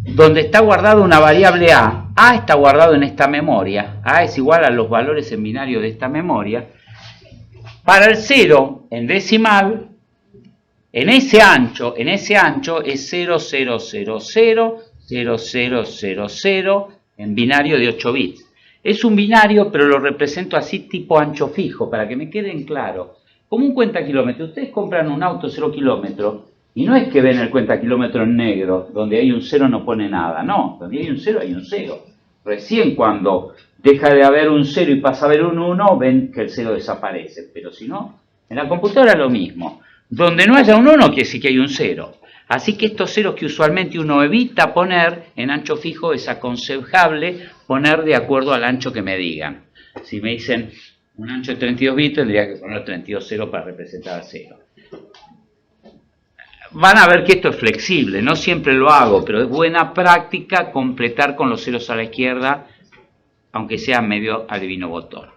donde está guardada una variable A está guardado en esta memoria, A es igual a los valores en binario de esta memoria, para el 0 en decimal, En ese ancho es 00000000 en binario de 8 bits. Es un binario, pero lo represento así tipo ancho fijo, para que me queden claro. Como un cuenta kilómetro. Ustedes compran un auto 0 kilómetros y no es que ven el cuenta kilómetro en negro, donde hay un 0 no pone nada. No, donde hay un 0 hay un 0. Recién cuando deja de haber un 0 y pasa a haber un 1, ven que el 0 desaparece. Pero si no, en la computadora es lo mismo. Donde no haya un 1 quiere decir que hay un 0. Así que estos ceros que usualmente uno evita poner en ancho fijo es aconsejable poner de acuerdo al ancho que me digan. Si me dicen un ancho de 32 bits, tendría que poner 32 ceros para representar a 0. Van a ver que esto es flexible, no siempre lo hago, pero es buena práctica completar con los ceros a la izquierda, aunque sea medio adivino botón.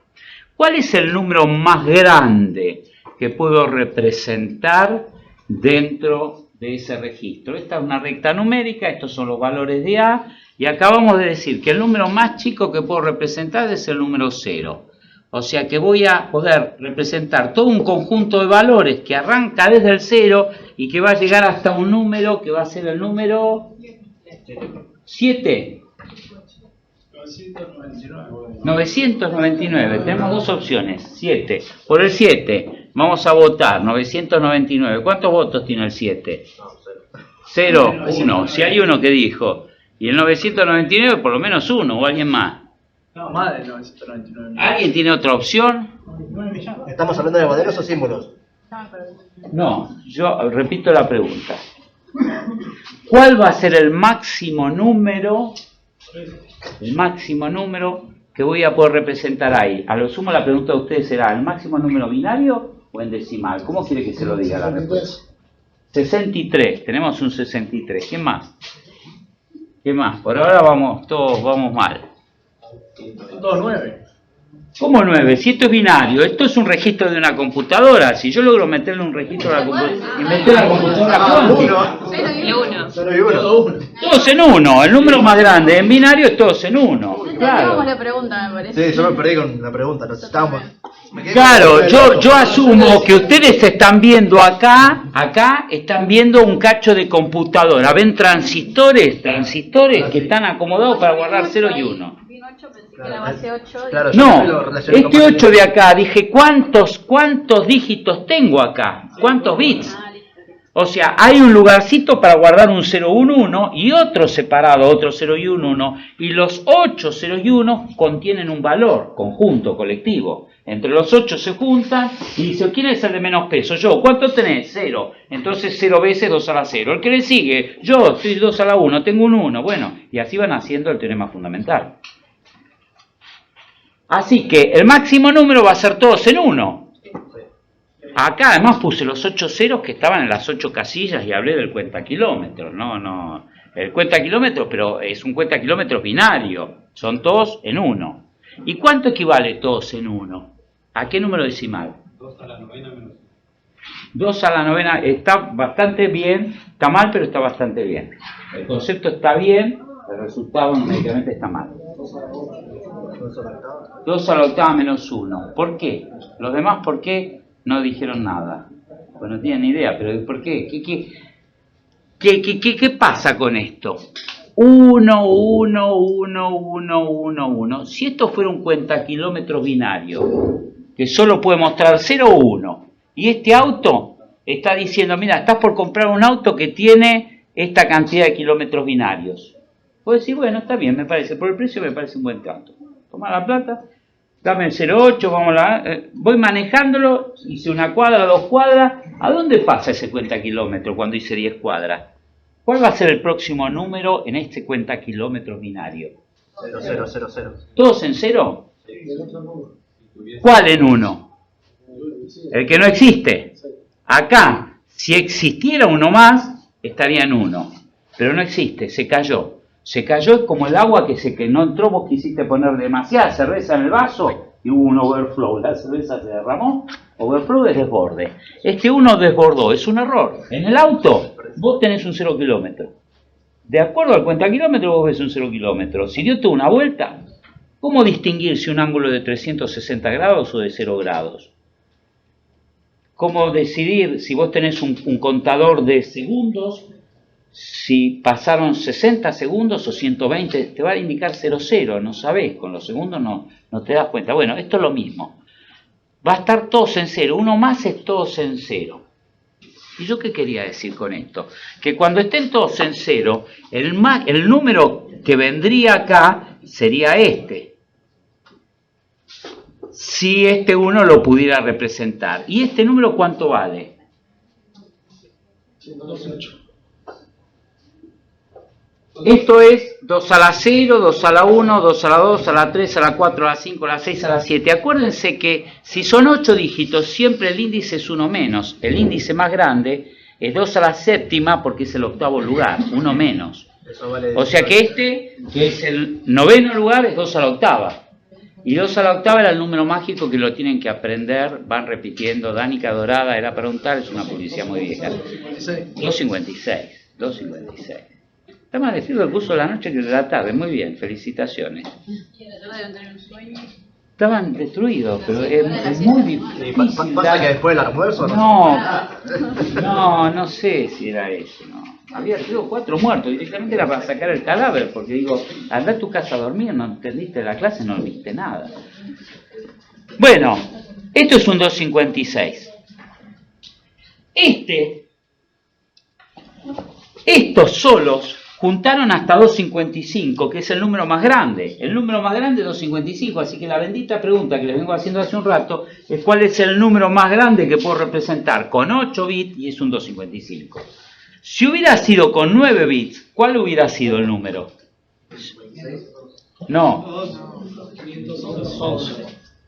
¿Cuál es el número más grande que puedo representar dentro de ese registro? Esta es una recta numérica, estos son los valores de A, y acabamos de decir que el número más chico que puedo representar es el número 0. O sea que voy a poder representar todo un conjunto de valores que arranca desde el 0 y que va a llegar hasta un número que va a ser el número 7. 999. Tenemos dos opciones. 7. Por el 7 vamos a votar 999. ¿Cuántos votos tiene el 7? 0, 1. Si hay uno que dijo. Y el 999 por lo menos uno o alguien más. No, más de 999. ¿Alguien tiene otra opción? ¿Estamos hablando de modelos o símbolos? No, yo repito la pregunta. ¿Cuál va a ser el máximo número que voy a poder representar ahí? A lo sumo la pregunta de ustedes será, ¿el máximo número binario o en decimal? ¿Cómo quiere que se lo diga la respuesta? 63, tenemos un 63. ¿Qué más? ¿Qué más? Por ahora todos vamos mal. Todos 9. ¿Cómo 9? Si esto es binario, esto es un registro de una computadora. Si yo logro meterle un registro a la computadora y meter la computadora cuántica. 0 y 1. 0 y 1. Todos en uno. El número más grande en binario es todos en uno. Claro. la pregunta, me parece. Sí, yo me perdí con la pregunta. Nos estábamos... Claro, yo asumo que ustedes están viendo acá están viendo un cacho de computadora. ¿Ven transistores que están acomodados para guardar 0 y 1? Que la base 8. Claro, yo No, lo relacioné con este 8 de acá, dije, ¿cuántos dígitos tengo acá? ¿Cuántos bits? O sea, hay un lugarcito para guardar un 0, 1, 1 y otro separado, otro 0 y 1, 1. Y los 8 0 y 1 contienen un valor conjunto, colectivo. Entre los 8 se juntan y dice, ¿quién es el de menos peso? Yo. ¿Cuánto tenés? 0. Entonces 0 veces 2 a la 0. El que le sigue, yo, estoy 2 a la 1, tengo un 1. Bueno, y así van haciendo el teorema fundamental. Así que el máximo número va a ser todos en 1. Acá además puse los 8 ceros que estaban en las 8 casillas y hablé del cuenta kilómetros. No, el cuenta kilómetros, pero es un cuenta kilómetros binario. Son todos en 1. ¿Y cuánto equivale todos en 1? ¿A qué número decimal? 2 a la novena menos 1. 2 a la novena está bastante bien. Está mal, pero está bastante bien. El concepto está bien, el resultado numéricamente está mal. 2 a la octava menos 1. ¿Por qué? Los demás, ¿por qué no dijeron nada? Pues no tienen ni idea, pero ¿por qué? ¿Qué pasa con esto? 1, 1, 1, 1, 1, 1. Si esto fuera un cuenta kilómetros binario, que solo puede mostrar 0 o 1, y este auto está diciendo, mira, estás por comprar un auto que tiene esta cantidad de kilómetros binarios. Puedes decir, bueno, está bien, me parece, por el precio me parece un buen auto. Toma la plata, dame el 0,8, voy manejándolo, hice una cuadra, 2 cuadras. ¿A dónde pasa ese cuenta kilómetro cuando hice 10 cuadras? ¿Cuál va a ser el próximo número en este cuenta kilómetros binario? 0, 0, 0, 0. ¿Todos en 0? ¿Cuál en 1? El que no existe. Acá, si existiera uno más, estaría en 1. Pero no existe, se cayó. Se cayó como el agua que no entró, vos quisiste poner demasiada cerveza en el vaso y hubo un overflow. La cerveza se derramó, overflow es desborde. Este 1 desbordó, es un error. En el auto, vos tenés un 0 kilómetro. De acuerdo al cuenta kilómetro, vos ves un 0 kilómetro. Si dio toda una vuelta, ¿cómo distinguir si un ángulo de 360 grados o de 0 grados? cómo decidir si vos tenés un contador de segundos, si pasaron 60 segundos o 120, te va a indicar 00, no sabés, con los segundos no te das cuenta. Bueno, esto es lo mismo. Va a estar todos en 0, uno más es todos en 0. ¿Y yo qué quería decir con esto? Que cuando estén todos en 0, el número que vendría acá sería este. Si este 1 lo pudiera representar. ¿Y este número cuánto vale? 128. Esto es 2 a la 0, 2 a la 1, 2 a la 2, a la 3, a la 4, a la 5, a la 6, a la 7. Acuérdense que si son 8 dígitos, siempre el índice es 1 menos. El índice más grande es 2 a la séptima porque es el octavo lugar, 1 menos. Eso vale. O sea que este, que es el noveno lugar, es 2 a la octava. Y 2 a la octava era el número mágico que lo tienen que aprender, van repitiendo. Danica Dorada era para un tal, es una publicidad muy vieja. 2.56, 2.56. Está más decirlo el curso de la noche que de la tarde, muy bien, felicitaciones. Estaban destruidos, pero es muy difícil. ¿Pasa que después del almuerzo? No sé si era eso, no. Había sido 4 muertos, directamente era para sacar el cadáver, porque digo, andá a tu casa a dormir, no entendiste la clase, no viste nada. Bueno, esto es un 256. Estos solos juntaron hasta 255, que es el número más grande. El número más grande es 255, así que la bendita pregunta que les vengo haciendo hace un rato es cuál es el número más grande que puedo representar con 8 bits y es un 255. Si hubiera sido con 9 bits, ¿cuál hubiera sido el número? No.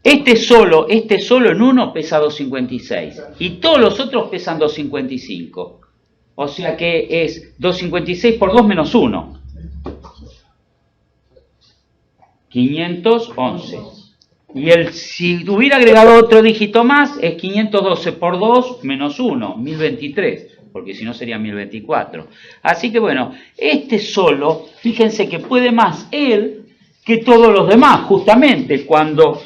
Este solo en uno pesa 256 y todos los otros pesan 255. O sea que es 256 por 2 menos 1. 511. Y si hubiera agregado otro dígito más, es 512 por 2 menos 1, 1023. Porque si no sería 1024. Así que bueno, este solo, fíjense que puede más él que todos los demás, justamente cuando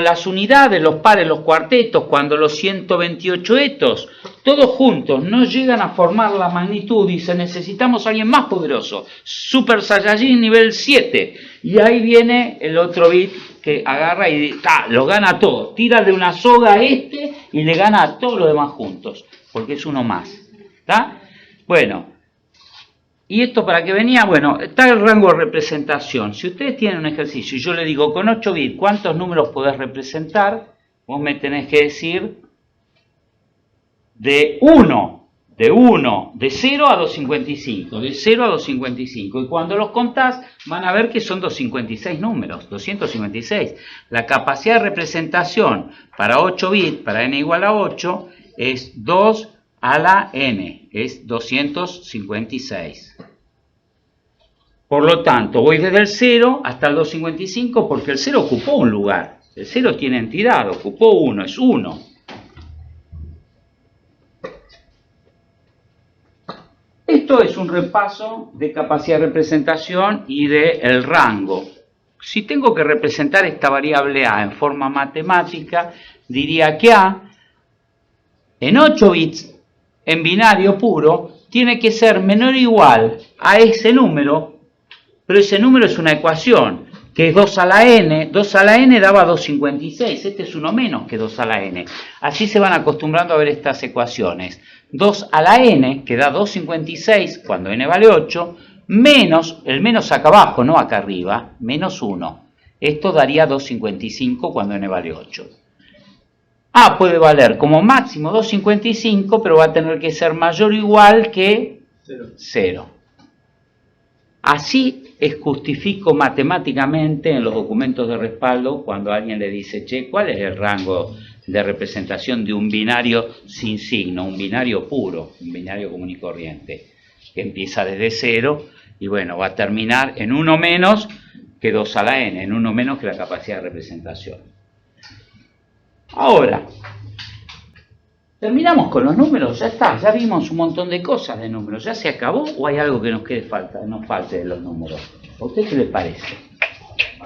las unidades, los pares, los cuartetos, cuando los 128 etos, todos juntos no llegan a formar la magnitud, dicen necesitamos a alguien más poderoso, Super Saiyajin nivel 7, y ahí viene el otro bit que agarra y lo gana a todos, tira de una soga a este y le gana a todos los demás juntos, porque es uno más. ¿Está? Bueno, ¿y esto para qué venía? Bueno, está el rango de representación. Si ustedes tienen un ejercicio y yo le digo con 8 bits, ¿cuántos números podés representar? Vos me tenés que decir de 0 a 255, de 0 a 255. Y cuando los contás, van a ver que son 256 números, 256. La capacidad de representación para 8 bits, para n igual a 8, es 2 a la n, es 256. Por lo tanto, voy desde el 0 hasta el 255 porque el 0 ocupó un lugar. El 0 tiene entidad, ocupó 1, es 1. Esto es un repaso de capacidad de representación y del rango. Si tengo que representar esta variable a en forma matemática, diría que a, en 8 bits, en binario puro, tiene que ser menor o igual a ese número, pero ese número es una ecuación, que es 2 a la n, 2 a la n daba 256, este es uno menos que 2 a la n. Así se van acostumbrando a ver estas ecuaciones. 2 a la n, que da 256 cuando n vale 8, menos, el menos acá abajo, no acá arriba, menos 1. Esto daría 255 cuando n vale 8. A puede valer como máximo 255, pero va a tener que ser mayor o igual que 0. Así justifico matemáticamente en los documentos de respaldo cuando alguien le dice, che, ¿cuál es el rango de representación de un binario sin signo, un binario puro, un binario común y corriente, que empieza desde 0 y bueno, va a terminar en 1 menos que 2 a la n, en 1 menos que la capacidad de representación. Ahora, terminamos con los números, ya está, ya vimos un montón de cosas de números, ¿ya se acabó o hay algo que nos falte de los números? ¿A usted qué le parece?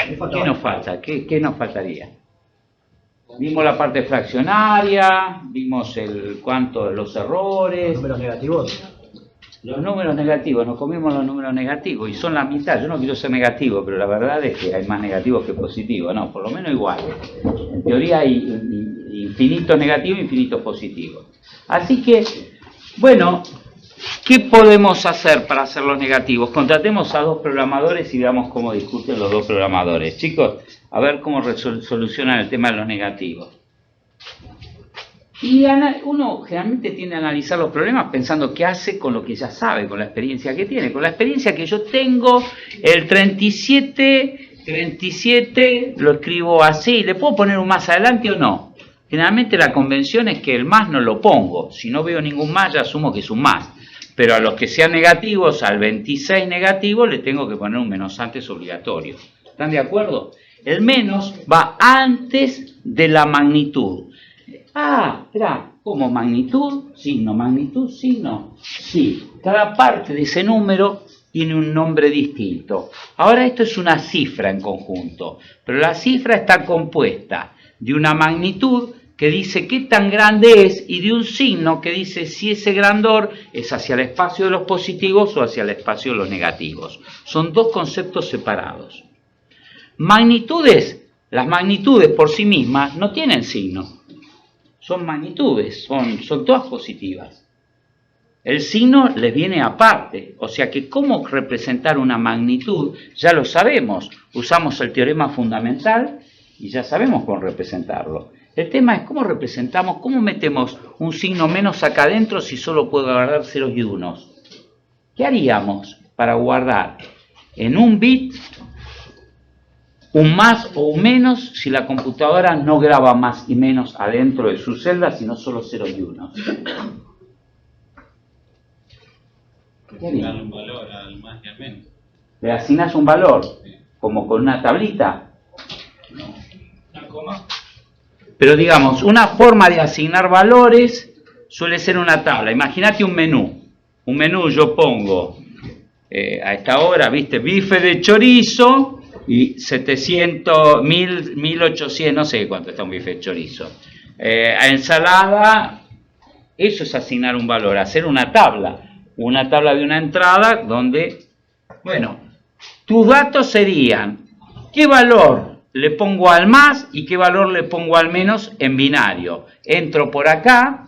¿Qué nos falta? ¿Qué nos faltaría? Vimos la parte fraccionaria, vimos el cuánto de los errores. Números negativos. Los números negativos, nos comimos los números negativos y son la mitad. Yo no quiero ser negativo, pero la verdad es que hay más negativos que positivos, no, por lo menos igual. En teoría hay infinitos negativos e infinitos positivos. Así que, bueno, ¿qué podemos hacer para hacer los negativos? Contratemos a 2 programadores y veamos cómo discuten los 2 programadores. Chicos, a ver cómo solucionan el tema de los negativos. Y uno generalmente tiende a analizar los problemas pensando qué hace con lo que ya sabe, con la experiencia que tiene. Con la experiencia que yo tengo, el 37 lo escribo así. ¿Le puedo poner un más adelante o no? Generalmente la convención es que el más no lo pongo. Si no veo ningún más, ya asumo que es un más. Pero a los que sean negativos, al 26 negativo, le tengo que poner un menos antes obligatorio. ¿Están de acuerdo? El menos va antes de la magnitud. Ah, espera, ¿cómo magnitud? Signo, signo. Sí, cada parte de ese número tiene un nombre distinto. Ahora esto es una cifra en conjunto, pero la cifra está compuesta de una magnitud que dice qué tan grande es y de un signo que dice si ese grandor es hacia el espacio de los positivos o hacia el espacio de los negativos. Son 2 conceptos separados. Magnitudes, las magnitudes por sí mismas no tienen signo. Son magnitudes, son todas positivas. El signo les viene aparte, o sea que cómo representar una magnitud ya lo sabemos. Usamos el teorema fundamental y ya sabemos cómo representarlo. El tema es cómo representamos, cómo metemos un signo menos acá adentro si solo puedo guardar ceros y unos. ¿Qué haríamos para guardar en un bit un más o un menos si la computadora no graba más y menos adentro de su celda, sino solo ceros y unos? Le dan un valor al más y al menos. ¿Le asignas un valor? Como con una tablita. No, una coma. Pero digamos, una forma de asignar valores suele ser una tabla. Imagínate un menú. Un menú yo pongo a esta hora, viste, bife de chorizo y 700, 1800, no sé cuánto está un bife de chorizo. A ensalada, eso es asignar un valor, hacer una tabla de una entrada donde, bueno, tus datos serían qué valor le pongo al más y qué valor le pongo al menos en binario. Entro por acá,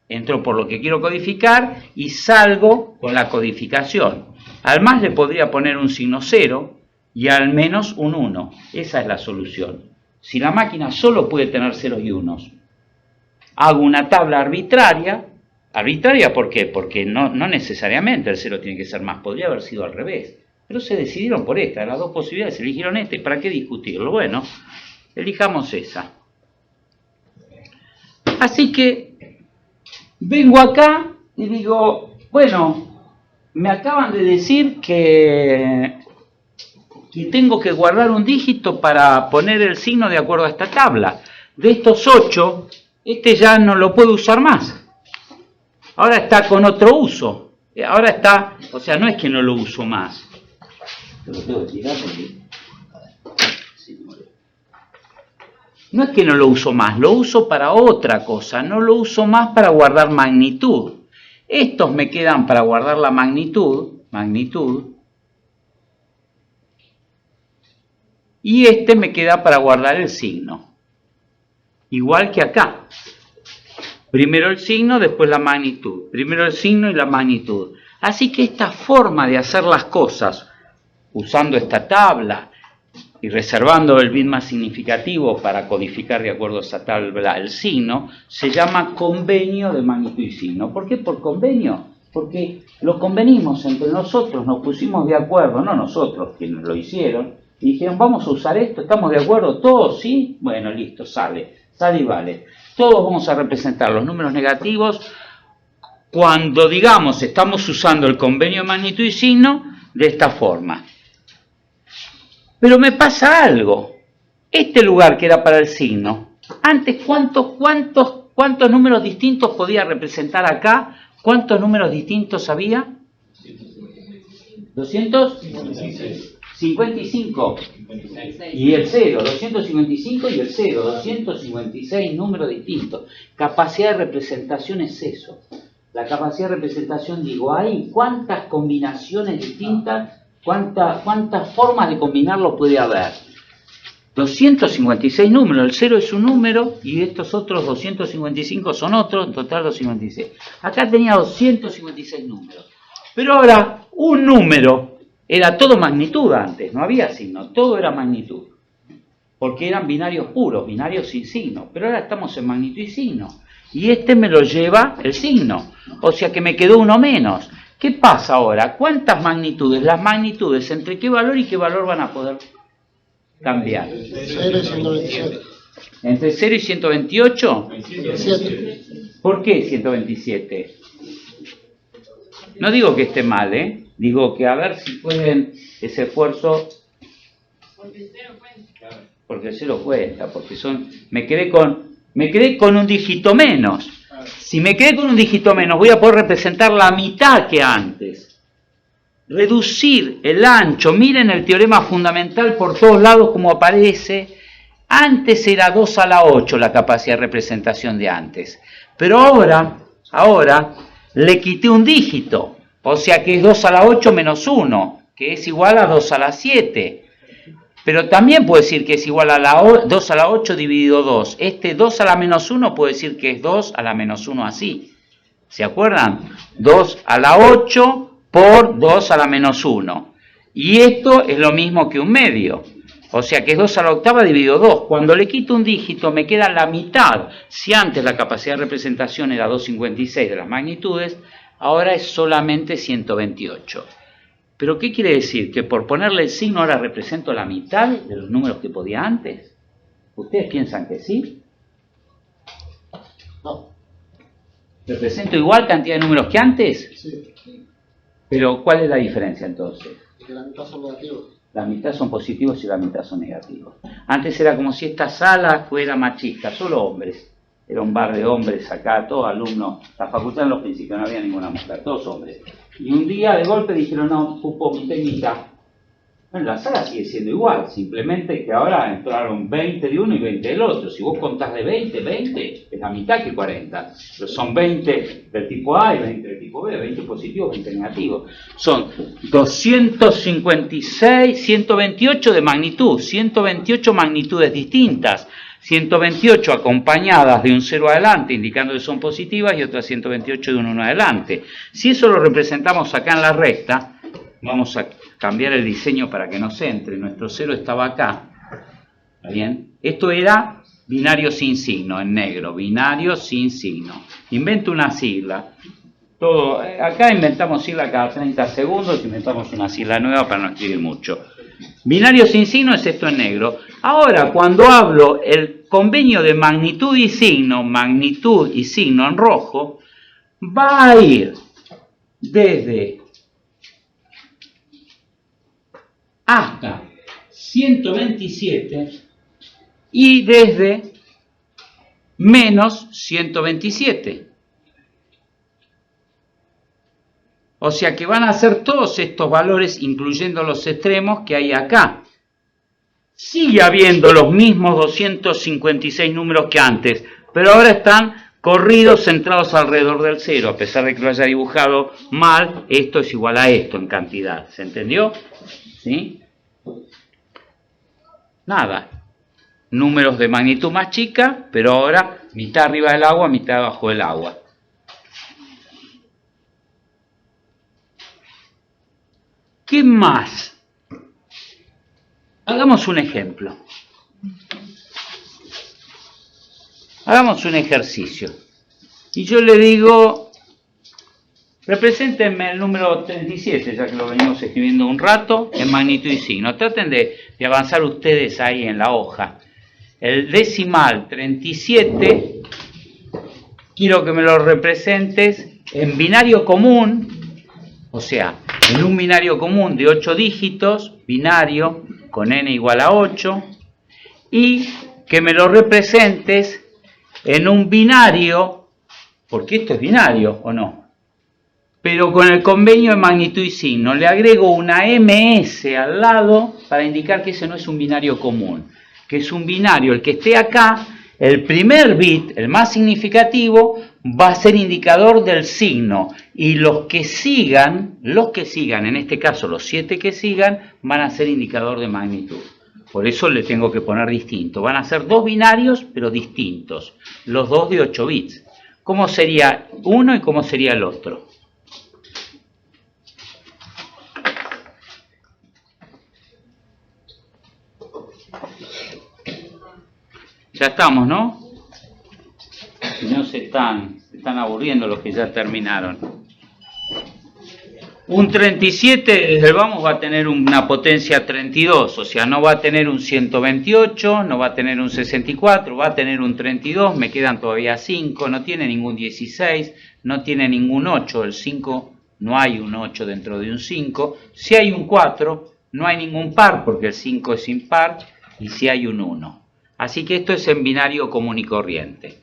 entro por lo que quiero codificar y salgo con la codificación. Al más le podría poner un signo 0 y al menos un 1. Esa es la solución. Si la máquina solo puede tener ceros y unos, hago una tabla arbitraria. ¿Arbitraria por qué? Porque no necesariamente el 0 tiene que ser más, podría haber sido al revés. Pero se decidieron por esta, las 2 posibilidades, eligieron esta, ¿y para qué discutirlo? Bueno, elijamos esa. Así que vengo acá y digo, bueno, me acaban de decir que tengo que guardar un dígito para poner el signo de acuerdo a esta tabla. De estos 8, este ya no lo puedo usar más. Ahora está con otro uso. Ahora está, o sea, no es que no lo uso más. No es que no lo uso más, lo uso para otra cosa, no lo uso más para guardar magnitud. Estos me quedan para guardar la magnitud, y este me queda para guardar el signo. Igual que acá. Primero el signo, después la magnitud. Primero el signo y la magnitud. Así que esta forma de hacer las cosas, usando esta tabla y reservando el bit más significativo para codificar de acuerdo a esa tabla el signo, se llama convenio de magnitud y signo. ¿Por qué por convenio? Porque lo convenimos entre nosotros, nos pusimos de acuerdo, no nosotros quienes lo hicieron, y dijeron, vamos a usar esto, ¿estamos de acuerdo? ¿Todos? ¿Sí? Bueno, listo, sale y vale. Todos vamos a representar los números negativos cuando, digamos, estamos usando el convenio de magnitud y signo de esta forma. Pero me pasa algo. Este lugar que era para el signo, antes, ¿cuántos números distintos podía representar acá? ¿Cuántos números distintos había? 256. 55 y el 0, 255 y el 0, 256 números distintos. Capacidad de representación es eso. La capacidad de representación, digo, hay cuántas combinaciones distintas, cuántas formas de combinarlo puede haber. 256 números, el 0 es un número y estos otros 255 son otros, en total 256. Acá tenía 256 números. Pero ahora, un número era todo magnitud antes, no había signo, todo era magnitud. Porque eran binarios puros, binarios sin signo. Pero ahora estamos en magnitud y signo. Y este me lo lleva el signo. O sea que me quedó uno menos. ¿Qué pasa ahora? ¿Cuántas magnitudes? Las magnitudes, ¿entre qué valor y qué valor van a poder cambiar? 0 y 127. ¿Entre 0 y 128? 7. ¿Por qué 127? No digo que esté mal, ¿eh? Digo que a ver si pueden ese esfuerzo. Porque el 0 cuenta, porque me quedé con un dígito menos. Si me quedé con un dígito menos, voy a poder representar la mitad que antes. Reducir el ancho, miren el teorema fundamental por todos lados como aparece. Antes era 2 a la 8 la capacidad de representación de antes. Pero ahora le quité un dígito. O sea que es 2 a la 8 menos 1, que es igual a 2 a la 7. Pero también puedo decir que es igual a 2 a la 8 dividido 2. Este 2 a la menos 1 puedo decir que es 2 a la menos 1 así. ¿Se acuerdan? 2 a la 8 por 2 a la menos 1. Y esto es lo mismo que un medio. O sea que es 2 a la octava dividido 2. Cuando le quito un dígito me queda la mitad. Si antes la capacidad de representación era 256 de las magnitudes, ahora es solamente 128. ¿Pero qué quiere decir? ¿Que por ponerle el signo ahora represento la mitad de los números que podía antes? ¿Ustedes piensan que sí? No. ¿Represento igual cantidad de números que antes? Sí. Pero ¿cuál es la diferencia entonces? Que la mitad son negativos. La mitad son positivos y la mitad son negativos. Antes era como si esta sala fuera machista, solo hombres. Era un bar de hombres acá, todos alumnos, la facultad en los principios, no había ninguna mujer, todos hombres. Y un día de golpe dijeron, no, cupo mitad y mitad. Bueno, la sala sigue siendo igual, simplemente que ahora entraron 20 de uno y 20 del otro. Si vos contás de 20, es la mitad que 40. Pero son 20 del tipo A y 20 del tipo B, 20 positivos, 20 negativos. Son 256, 128 de magnitud, 128 magnitudes distintas. 128 acompañadas de un 0 adelante, indicando que son positivas, y otras 128 de un 1 adelante. Si eso lo representamos acá en la recta, vamos a cambiar el diseño para que nos entre. Nuestro 0 estaba acá. ¿Está bien? Esto era binario sin signo, en negro. Binario sin signo. Invento una sigla. Acá inventamos sigla cada 30 segundos, inventamos una sigla nueva para no escribir mucho. Binario sin signo es esto en negro. Ahora, cuando hablo el convenio de magnitud y signo en rojo, va a ir desde hasta 127 y desde menos 127. O sea que van a ser todos estos valores, incluyendo los extremos que hay acá. Sigue habiendo los mismos 256 números que antes, pero ahora están corridos, centrados alrededor del 0. A pesar de que lo haya dibujado mal, esto es igual a esto en cantidad. ¿Se entendió? ¿Sí? Nada. Números de magnitud más chica, pero ahora mitad arriba del agua, mitad abajo del agua. ¿Qué más? Hagamos un ejemplo. Hagamos un ejercicio. Y yo le digo, represéntenme el número 37, ya que lo venimos escribiendo un rato, en magnitud y signo. Traten de avanzar ustedes ahí en la hoja. El decimal 37, quiero que me lo representes en binario común, o sea, en un binario común de 8 dígitos, binario con n igual a 8, y que me lo representes en un binario, porque esto es binario, ¿o no? pero con el convenio de magnitud y signo le agrego una ms al lado para indicar que ese no es un binario común, que es un binario, el que esté acá, el primer bit, el más significativo, va a ser indicador del signo, y los que sigan, en este caso los 7 que sigan, van a ser indicador de magnitud. Por eso le tengo que poner distinto. Van a ser dos binarios, pero distintos, los dos de 8 bits. ¿Cómo sería uno y cómo sería el otro? Ya estamos, ¿no? Si no se están aburriendo los que ya terminaron. Un 37 desde el vamos va a tener una potencia 32, o sea, no va a tener un 128, no va a tener un 64, va a tener un 32, me quedan todavía 5, no tiene ningún 16, no tiene ningún 8, el 5 no hay un 8 dentro de un 5, si hay un 4 no hay ningún par porque el 5 es impar y si hay un 1. Así que esto es en binario común y corriente,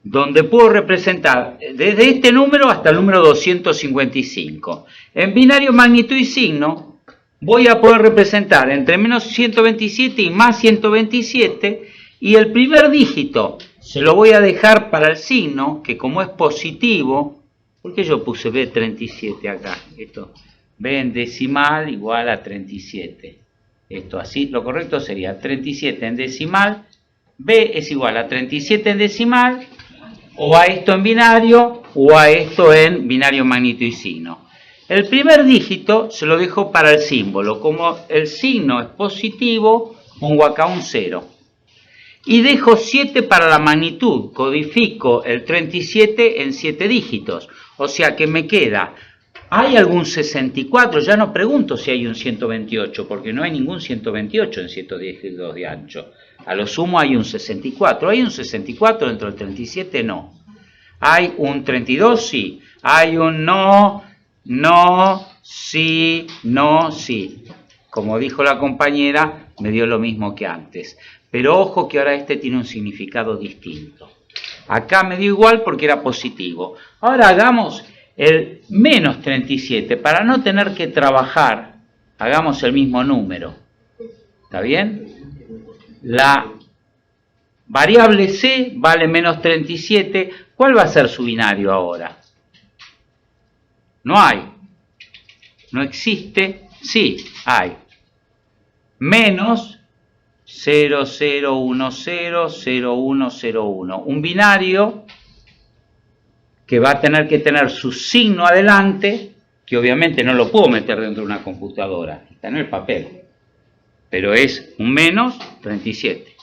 donde puedo representar desde este número hasta el número 255. En binario magnitud y signo voy a poder representar entre menos 127 y más 127, y el primer dígito se lo voy a dejar para el signo, que como es positivo, ¿por qué yo puse B37 acá? Esto, B en decimal igual a 37. Esto así, lo correcto sería 37 en decimal, B es igual a 37 en decimal, o a esto en binario, o a esto en binario magnitud y signo. El primer dígito se lo dejo para el símbolo. Como el signo es positivo, pongo acá un 0. Y dejo 7 para la magnitud. Codifico el 37 en 7 dígitos. O sea que me queda, ¿hay algún 64? Ya no pregunto si hay un 128, porque no hay ningún 128 en 7 dígitos de ancho. A lo sumo hay un 64. ¿Hay un 64 dentro del 37? No. ¿Hay un 32? Sí. ¿Hay un no, sí, no, sí? Como dijo la compañera, me dio lo mismo que antes. Pero ojo que ahora este tiene un significado distinto. Acá me dio igual porque era positivo. Ahora hagamos el menos 37. Para no tener que trabajar, hagamos el mismo número. ¿Está bien? La variable C vale menos 37. ¿Cuál va a ser su binario ahora? No hay. No existe. Sí, hay. Menos 00100101. Un binario que va a tener que tener su signo adelante, que obviamente no lo puedo meter dentro de una computadora. Está en el papel. Pero es un menos 37.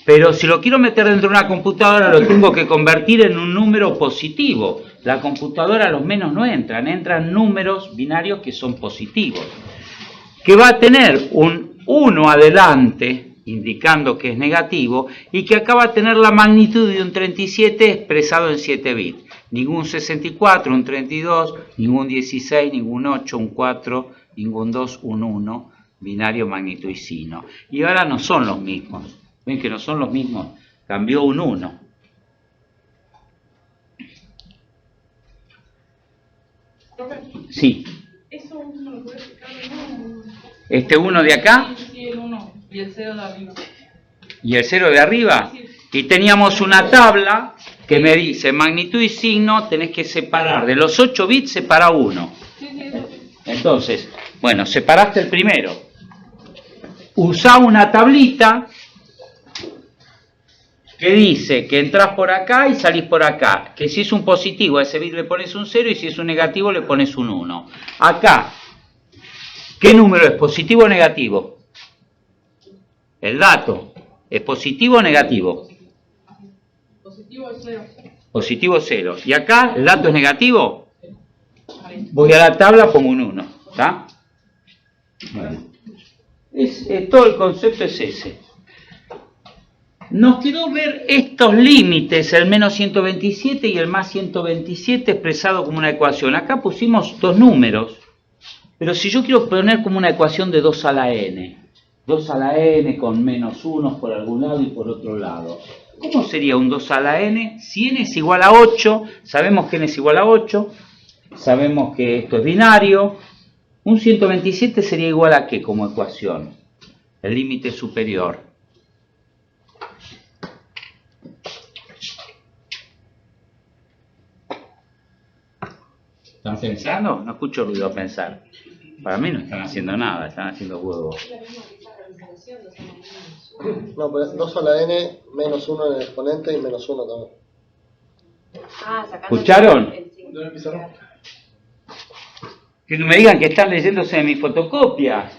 Pero si lo quiero meter dentro de una computadora, lo tengo que convertir en un número positivo. La computadora, los menos no entran números binarios que son positivos. Que va a tener un 1 adelante, indicando que es negativo, y que acá va a tener la magnitud de un 37 expresado en 7 bits. Ningún 64, un 32, ningún 16, ningún 8, un 4, ningún 2, un 1. Binario magnitud y signo. Y ahora no son los mismos. ¿Ven que no son los mismos? Cambió un 1. Sí. ¿Este 1 de acá? Sí, el 1 y el 0 de arriba. ¿Y el 0 de arriba? Y teníamos una tabla que me dice magnitud y signo, tenés que separar. De los 8 bits, separa 1. Entonces, bueno, separaste el primero. Usá una tablita que dice que entras por acá y salís por acá. Que si es un positivo a ese bit le pones un 0 y si es un negativo le pones un 1. Acá, ¿qué número es? ¿Positivo o negativo? El dato. ¿Es positivo o negativo? Positivo es 0. Positivo 0. ¿Y acá el dato es negativo? Voy a la tabla, pongo un 1. ¿Está? Bueno. Todo el concepto es ese. Nos quedó ver estos límites, el menos 127 y el más 127 expresado como una ecuación. Acá pusimos dos números, pero si yo quiero poner como una ecuación de 2 a la n, 2 a la n con menos 1 por algún lado y por otro lado, ¿Cómo sería un 2 a la n? Si n es igual a 8, sabemos que n es igual a 8, sabemos que esto es binario. Un 127 sería igual a ¿qué como ecuación? El límite superior. ¿Están pensando? No escucho ruido a pensar. Para mí no están haciendo nada, están haciendo huevos. No, pues 2 a la n, menos 1 en el exponente y menos 1 también. Ah, sacando ¿Escucharon? el signo. Que no me digan que están leyéndose de mi fotocopia.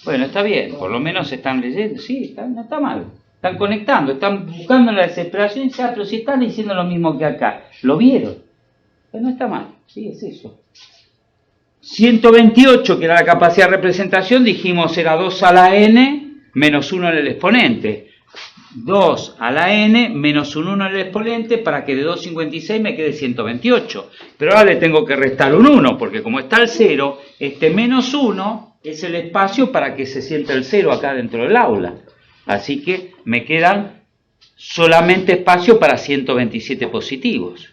Bueno, está bien, por lo menos están leyendo, sí, no está mal. Están conectando, están buscando la desesperación y dicen, pero si están diciendo lo mismo que acá, ¿lo vieron? Pues no está mal, sí, es eso. 128, que era la capacidad de representación, dijimos era 2 a la n menos 1 en el exponente. 2 a la n menos un 1 en el exponente para que de 256 me quede 128. Pero ahora le tengo que restar un 1, porque como está el 0, este menos 1 es el espacio para que se sienta el 0 acá dentro del aula. Así que me quedan solamente espacio para 127 positivos.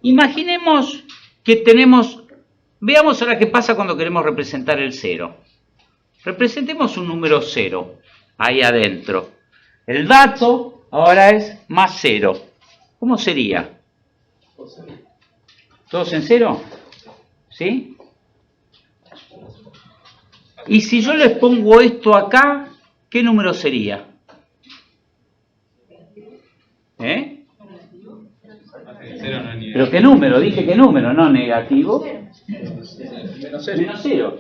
Imaginemos que tenemos, veamos ahora qué pasa cuando queremos representar el 0. Representemos un número 0 ahí adentro. El dato ahora es más 0. ¿Cómo sería? ¿Todos en 0? ¿Sí? Y si yo les pongo esto acá, ¿qué número sería? ¿Eh? ¿Pero qué número? Dije qué número, no negativo. Menos 0.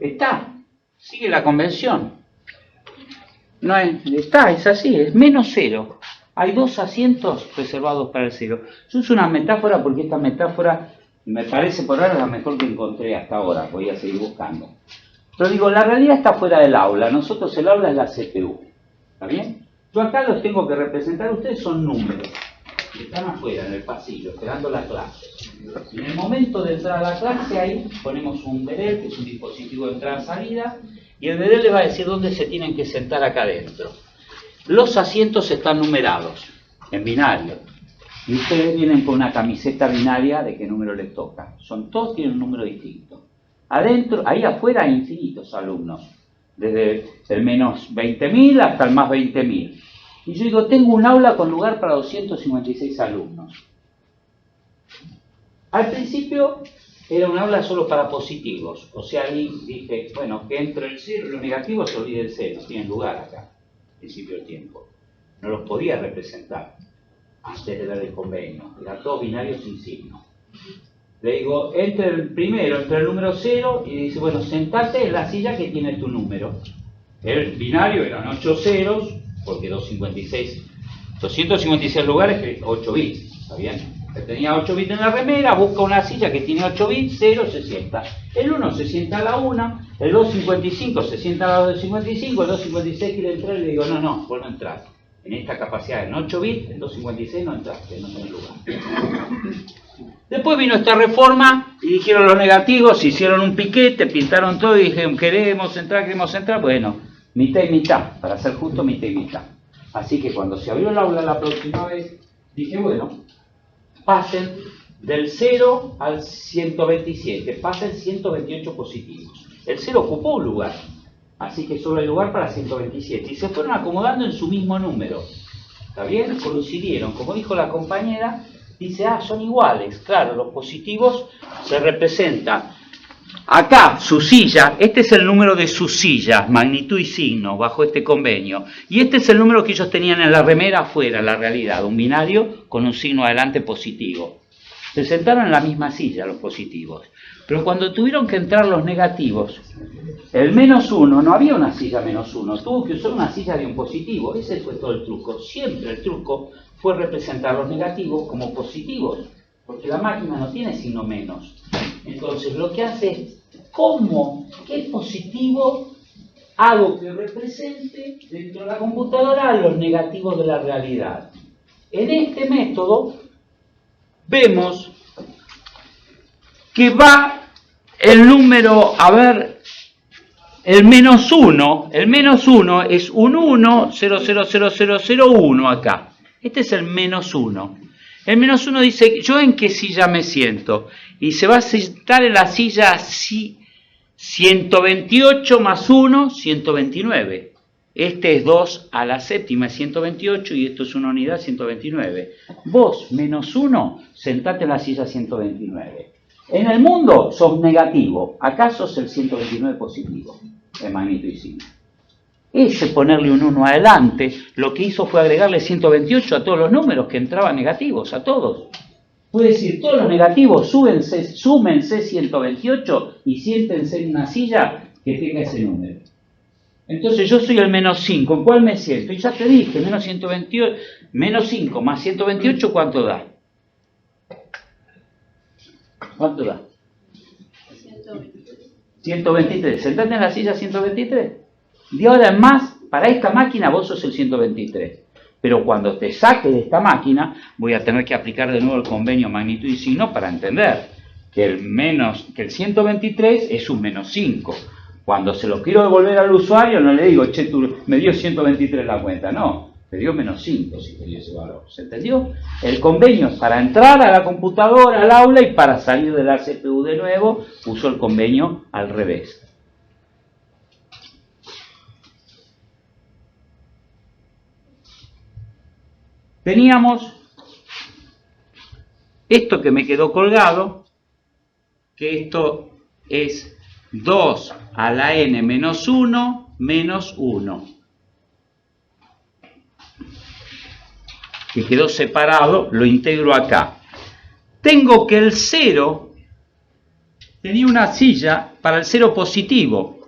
Está. Sigue la convención. No es, está, es así, es menos 0. Hay 2 asientos reservados para el 0. Yo uso una metáfora porque esta metáfora me parece por ahora la mejor que encontré hasta ahora. Voy a seguir buscando. Pero digo, la realidad está fuera del aula. Nosotros el aula es la CPU. ¿Está bien? Yo acá los tengo que representar. Ustedes son números. Están afuera, en el pasillo, esperando la clase. Y en el momento de entrar a la clase, ahí ponemos un bedel, que es un dispositivo de entrada-salida, y el bedel les va a decir dónde se tienen que sentar acá adentro. Los asientos están numerados, en binario. Y ustedes vienen con una camiseta binaria de qué número les toca. Todos tienen un número distinto. Adentro, ahí afuera hay infinitos alumnos. Desde el menos 20.000 hasta el más 20.000. Y yo digo, tengo un aula con lugar para 256 alumnos. Al principio era un aula solo para positivos. O sea, ahí dije, bueno, que entre el 0 y los negativos se olvide el 0. Tienen lugar acá, al principio del tiempo. No los podía representar antes de ver el convenio. Eran todos binarios sin signo. Le digo, entre el primero, entre el número 0, y dice, bueno, sentate en la silla que tiene tu número. El binario eran 8 ceros, porque 256 lugares, que 8 bits, ¿está bien? Tenía 8 bits en la remera, busca una silla que tiene 8 bits, 0 se sienta. El 1 se sienta a la 1, el 255 se sienta a la 255, el 256 quiere entrar y le digo, no, vos no entrar. En esta capacidad en 8 bits, el 256 no entraste, no tenés lugar. Después vino esta reforma y dijeron los negativos, hicieron un piquete, pintaron todo y dijeron, queremos entrar, bueno, mitad y mitad, para ser justo mitad y mitad. Así que cuando se abrió el aula la próxima vez, dije, bueno, pasen del 0 al 127, pasen 128 positivos. El 0 ocupó un lugar, así que solo hay lugar para 127. Y se fueron acomodando en su mismo número. ¿Está bien? Coincidieron. Como dijo la compañera, dice, son iguales. Claro, los positivos se representan. Acá, su silla, este es el número de sus sillas, magnitud y signo, bajo este convenio. Y este es el número que ellos tenían en la remera afuera, en la realidad, un binario con un signo adelante positivo. Se sentaron en la misma silla los positivos. Pero cuando tuvieron que entrar los negativos, el menos 1, no había una silla menos 1, tuvo que usar una silla de un positivo. Ese fue todo el truco. Siempre el truco fue representar los negativos como positivos, porque la máquina no tiene signo menos. Entonces lo que hace es, ¿qué positivo hago que represente dentro de la computadora los negativos de la realidad? En este método vemos que va el número, el menos 1 es un 1, 0,00001 acá. Este es el menos 1. El menos 1 dice, ¿yo en qué silla me siento? Y se va a sentar en la silla 128 más 1, 129. Este es 2 a la séptima, es 128, y esto es una unidad, 129. Vos, menos 1, sentate en la silla 129. En el mundo sos negativo, acá sos el 129 positivo, de magnitud y signo. Ese ponerle un 1 adelante, lo que hizo fue agregarle 128 a todos los números que entraban negativos, a todos. Puede decir, todos los negativos súmense 128 y siéntense en una silla que tenga ese número. Entonces yo soy el menos 5, ¿en cuál me siento? Y ya te dije, menos 128, menos 5 más 128, ¿cuánto da? ¿Cuánto da? 123. Sentate en la silla 123. De ahora en más, para esta máquina vos sos el 123. Pero cuando te saque de esta máquina, voy a tener que aplicar de nuevo el convenio magnitud y signo para entender que el 123 es un menos 5. Cuando se lo quiero devolver al usuario, no le digo, che, tú me dio 123 la cuenta. No, me dio menos 5 si te dio ese valor. ¿Se entendió? El convenio es para entrar a la computadora, al aula, y para salir de la CPU de nuevo, puso el convenio al revés. Teníamos esto que me quedó colgado, que esto es 2 a la n menos 1 menos 1, que quedó separado, lo integro acá. Tengo que el 0, tenía una silla para el 0 positivo.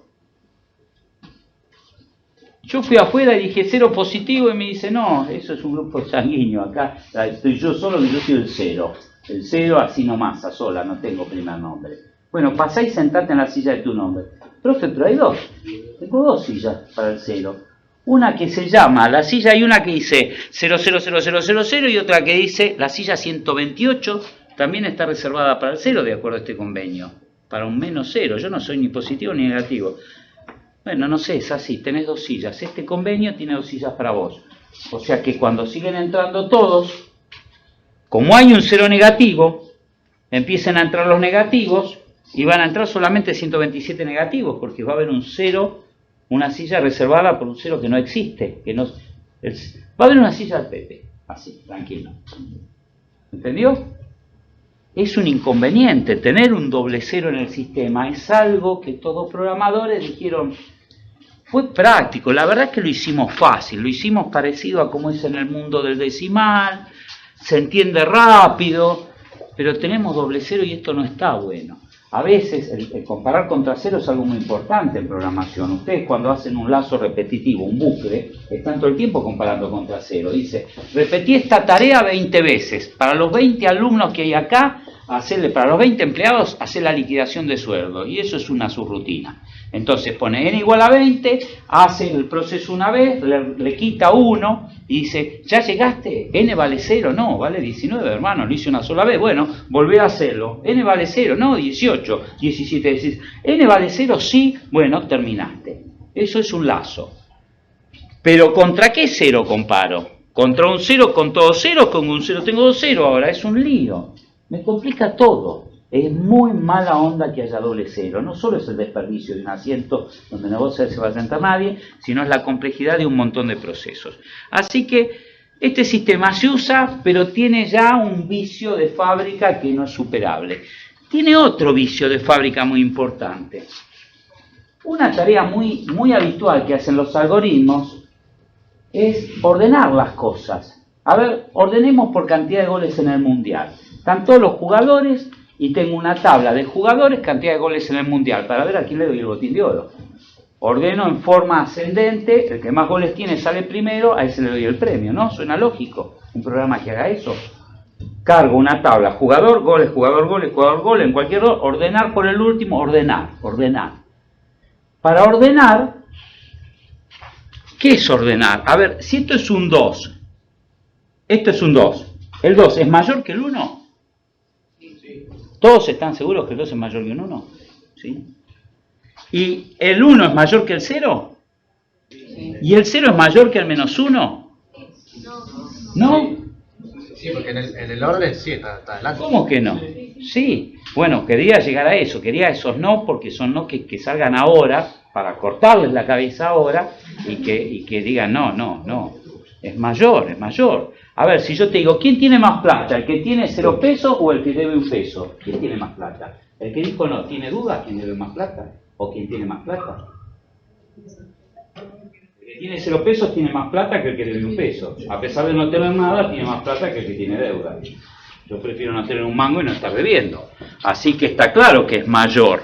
Yo fui afuera y dije 0 positivo y me dice, no, eso es un grupo sanguíneo, acá estoy yo solo, que yo soy el 0. El 0 así nomás, a sola, no tengo primer nombre. Bueno, pasá y sentate en la silla de tu nombre. Profe, pero hay dos. Tengo dos sillas para el 0. Una que se llama, la silla, hay una que dice 000000 y otra que dice, la silla 128, también está reservada para el 0, de acuerdo a este convenio. Para un menos 0, yo no soy ni positivo ni negativo. Bueno, no sé, es así, tenés dos sillas. Este convenio tiene dos sillas para vos. O sea que cuando siguen entrando todos, como hay un 0 negativo, empiezan a entrar los negativos y van a entrar solamente 127 negativos, porque va a haber un 0, una silla reservada por un 0 que no existe. Va a haber una silla al Pepe, así, tranquilo. ¿Entendió? Es un inconveniente, tener un doble 0 en el sistema es algo que todos programadores dijeron, fue práctico, la verdad es que lo hicimos fácil, lo hicimos parecido a como es en el mundo del decimal, se entiende rápido, pero tenemos doble 0 y esto no está bueno. A veces el comparar contra 0 es algo muy importante en programación. Ustedes cuando hacen un lazo repetitivo, un bucle, están todo el tiempo comparando contra 0. Dice, repetí esta tarea 20 veces. Para los 20 alumnos que hay acá, para los 20 empleados, hacer la liquidación de sueldo. Y eso es una subrutina. Entonces pone n igual a 20, hace el proceso una vez, le quita 1 y dice, ¿ya llegaste? N vale 0, no, vale 19, hermano, lo hice una sola vez. Bueno, volvé a hacerlo. N vale 0, no, 18, 17, 16. N vale 0, sí, bueno, terminaste. Eso es un lazo. Pero ¿contra qué 0 comparo? ¿Contra un 0 con todo 0? Con un 0 tengo 2 0 ahora, es un lío. Me complica todo. Es muy mala onda que haya doble 0. No solo es el desperdicio de un asiento donde no se va a sentar nadie, sino es la complejidad de un montón de procesos. Así que este sistema se usa, pero tiene ya un vicio de fábrica que no es superable. Tiene otro vicio de fábrica muy importante. Una tarea muy habitual que hacen los algoritmos es ordenar las cosas. A ver, ordenemos por cantidad de goles en el mundial. Están todos los jugadores y tengo una tabla de jugadores, cantidad de goles en el mundial, para ver a quién le doy el botín de oro. Ordeno en forma ascendente, el que más goles tiene sale primero, a ese le doy el premio, ¿no? Suena lógico, un programa que haga eso. Cargo una tabla, jugador, goles, jugador, goles, jugador, gol, en cualquier orden, ordenar por el último, ordenar. Para ordenar, ¿qué es ordenar? A ver, si esto es un 2, esto es un 2, ¿el 2 es mayor que el 1? ¿Todos están seguros que el 2 es mayor que un 1? ¿Sí? ¿Y el 1 es mayor que el 0? ¿Y el 0 es mayor que el menos 1? ¿No? Sí, porque en el orden sí está adelante. ¿Cómo que no? Sí. Bueno, quería llegar a eso, quería esos no, porque son no que salgan ahora, para cortarles la cabeza ahora, y que digan, no, es mayor. A ver, si yo te digo, ¿quién tiene más plata? ¿El que tiene 0 pesos o el que debe 1 peso? ¿Quién tiene más plata? El que dijo no, ¿tiene duda quién debe más plata? ¿O quién tiene más plata? El que tiene 0 pesos tiene más plata que el que debe 1 peso. A pesar de no tener nada, tiene más plata que el que tiene deuda. Yo prefiero no tener un mango y no estar bebiendo. Así que está claro que es mayor.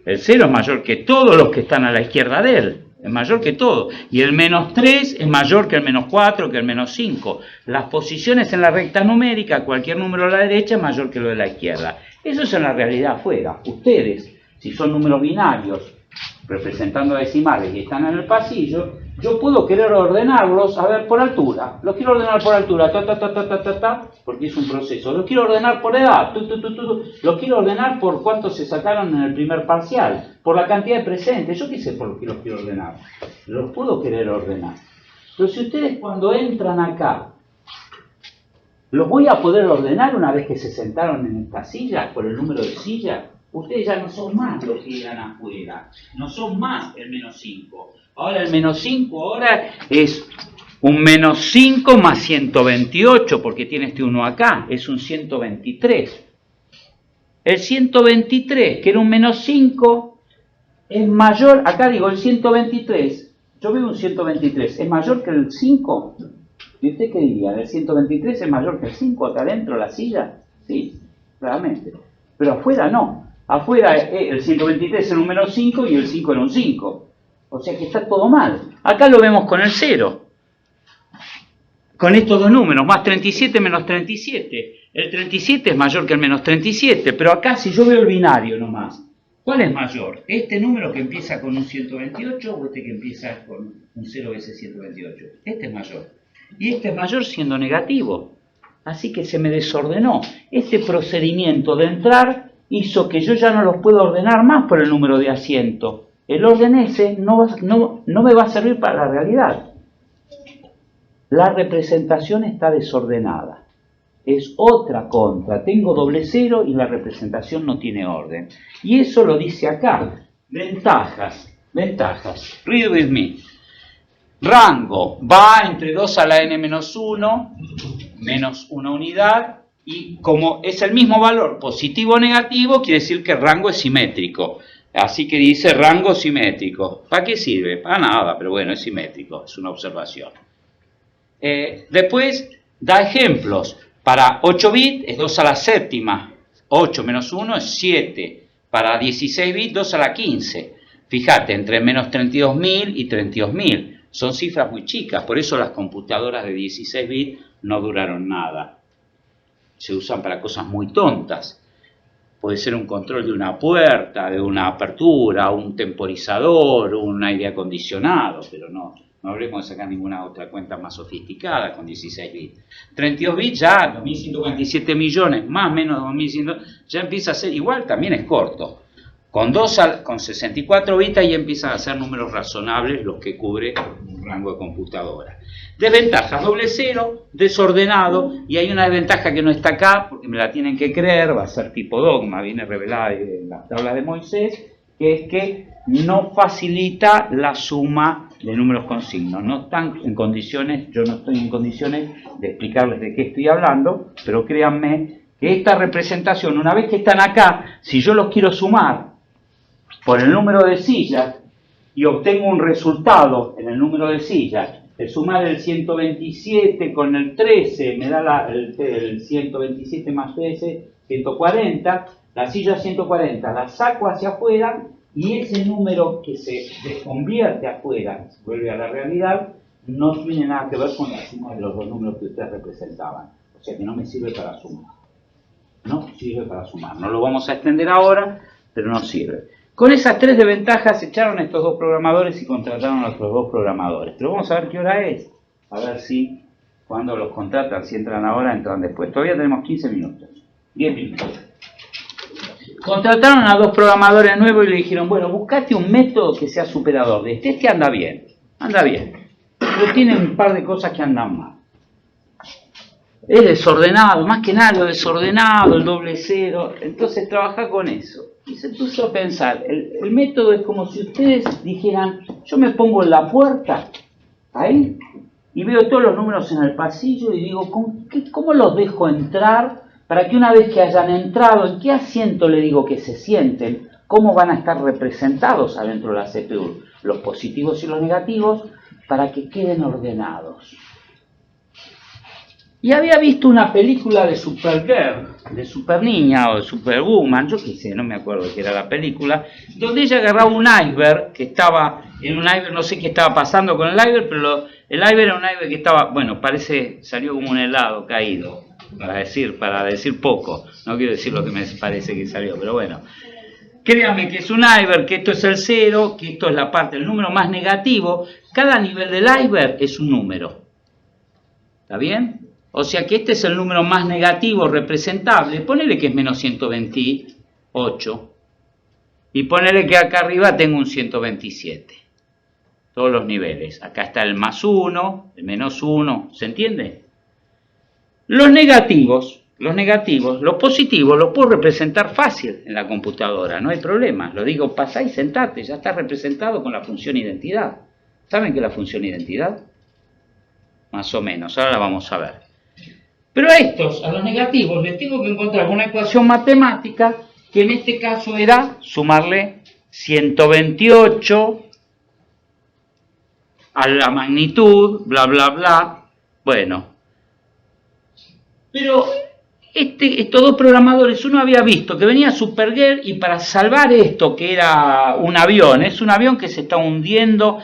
El 0 es mayor que todos los que están a la izquierda de él. Es mayor que todo. Y el menos 3 es mayor que el menos 4, que el menos 5. Las posiciones en la recta numérica, cualquier número a la derecha es mayor que lo de la izquierda. Eso es en la realidad afuera. Ustedes, si son números binarios, representando decimales y están en el pasillo, yo puedo querer ordenarlos, a ver, por altura. Los quiero ordenar por altura, porque es un proceso. Los quiero ordenar por edad, los quiero ordenar por cuántos se sacaron en el primer parcial, por la cantidad de presentes. Yo qué sé por qué los quiero ordenar. Los puedo querer ordenar. Pero si ustedes cuando entran acá, los voy a poder ordenar una vez que se sentaron en esta silla, por el número de sillas. Ustedes ya no son más los que eran afuera, no son más el menos 5. Ahora el menos 5 ahora es un menos 5 más 128, porque tiene este 1 acá, es un 123. El 123, que era un menos 5, es mayor, acá digo el 123, yo veo un 123, ¿es mayor que el 5? ¿Y usted qué diría? ¿El 123 es mayor que el 5 acá adentro, la silla? Sí, claramente. Pero afuera no. Afuera el 123 era un menos 5 y el 5 era un 5. O sea que está todo mal. Acá lo vemos con el 0. Con estos dos números, más 37 menos 37. El 37 es mayor que el menos 37, pero acá si yo veo el binario nomás, ¿cuál es mayor? ¿Este número que empieza con un 128 o este que empieza con un 0 veces 128? Este es mayor. Y este es mayor siendo negativo. Así que se me desordenó. Este procedimiento de entrar hizo que yo ya no los puedo ordenar más por el número de asiento. El orden ese no me va a servir para la realidad. La representación está desordenada. Es otra contra. Tengo doble cero y la representación no tiene orden. Y eso lo dice acá. Ventajas. Read with me. Rango va entre 2 a la n menos 1, menos una unidad. Y como es el mismo valor, positivo o negativo, quiere decir que el rango es simétrico. Así que dice rango simétrico. ¿Para qué sirve? Para nada, pero bueno, es simétrico, es una observación. Después da ejemplos. Para 8 bits es 2 a la séptima. 8 menos 1 es 7. Para 16 bits, 2 a la 15. Fíjate, entre menos 32.000 y 32.000. Son cifras muy chicas, por eso las computadoras de 16 bits no duraron nada. Se usan para cosas muy tontas. Puede ser un control de una puerta, de una apertura, un temporizador, un aire acondicionado, pero no habremos de sacar ninguna otra cuenta más sofisticada con 16 bits. 32 bits ya, 2.147 millones, más o menos 2.100, ya empieza a ser igual, también es corto. Con 64 bits ahí empiezan a ser números razonables los que cubre un rango de computadora. Desventajas, doble cero, desordenado, y hay una desventaja que no está acá, porque me la tienen que creer, va a ser tipo dogma, viene revelada en las tablas de Moisés, que es que no facilita la suma de números con signos. No están en condiciones, yo no estoy en condiciones de explicarles de qué estoy hablando, pero créanme que esta representación, una vez que están acá, si yo los quiero sumar por el número de sillas y obtengo un resultado en el número de sillas, el sumar el 127 con el 13 me da el 127 más 13, 140, la silla 140 la saco hacia afuera y ese número que se desconvierte afuera, se vuelve a la realidad, no tiene nada que ver con la suma de los dos números que ustedes representaban. O sea que no me sirve para sumar. No sirve para sumar. No lo vamos a extender ahora, pero no sirve. Con esas tres desventajas echaron a estos dos programadores y contrataron a otros dos programadores. Pero vamos a ver qué hora es. A ver si cuando los contratan, si entran ahora, entran después. Todavía tenemos 15 minutos. 10 minutos. Contrataron a 2 programadores nuevos y le dijeron, bueno, buscate un método que sea superador de este. Este anda bien, pero tiene un par de cosas que andan mal. Es desordenado, más que nada lo desordenado, el doble cero. Entonces trabaja con eso. Y se puso a pensar, el método es como si ustedes dijeran, yo me pongo en la puerta, ahí, y veo todos los números en el pasillo y digo, ¿cómo los dejo entrar para que una vez que hayan entrado, en qué asiento le digo que se sienten? ¿Cómo van a estar representados adentro de la CPU? Los positivos y los negativos, para que queden ordenados. Y había visto una película de Supergirl, de Superniña o de Superwoman, yo qué sé, no me acuerdo qué era la película, donde ella agarraba un iceberg, que estaba en un iceberg, no sé qué estaba pasando con el iceberg, pero el iceberg era un iceberg que estaba, bueno, salió como un helado caído, para decir poco, no quiero decir lo que me parece que salió, pero bueno. Créanme que es un iceberg, que esto es el 0, que esto es la parte del número más negativo, cada nivel del iceberg es un número, ¿está bien? O sea que este es el número más negativo representable. Ponele que es menos 128. Y ponele que acá arriba tengo un 127. Todos los niveles. Acá está el más 1, el menos 1. ¿Se entiende? Los negativos, los positivos, los puedo representar fácil en la computadora. No hay problema. Lo digo, pasá y sentate. Ya está representado con la función identidad. ¿Saben qué es la función identidad? Más o menos. Ahora la vamos a ver. Pero a los negativos, les tengo que encontrar una ecuación matemática que en este caso era sumarle 128 a la magnitud, bla, bla, bla. Bueno, pero estos 2 programadores, uno había visto que venía Supergirl y para salvar esto, que era un avión, es un avión que se está hundiendo,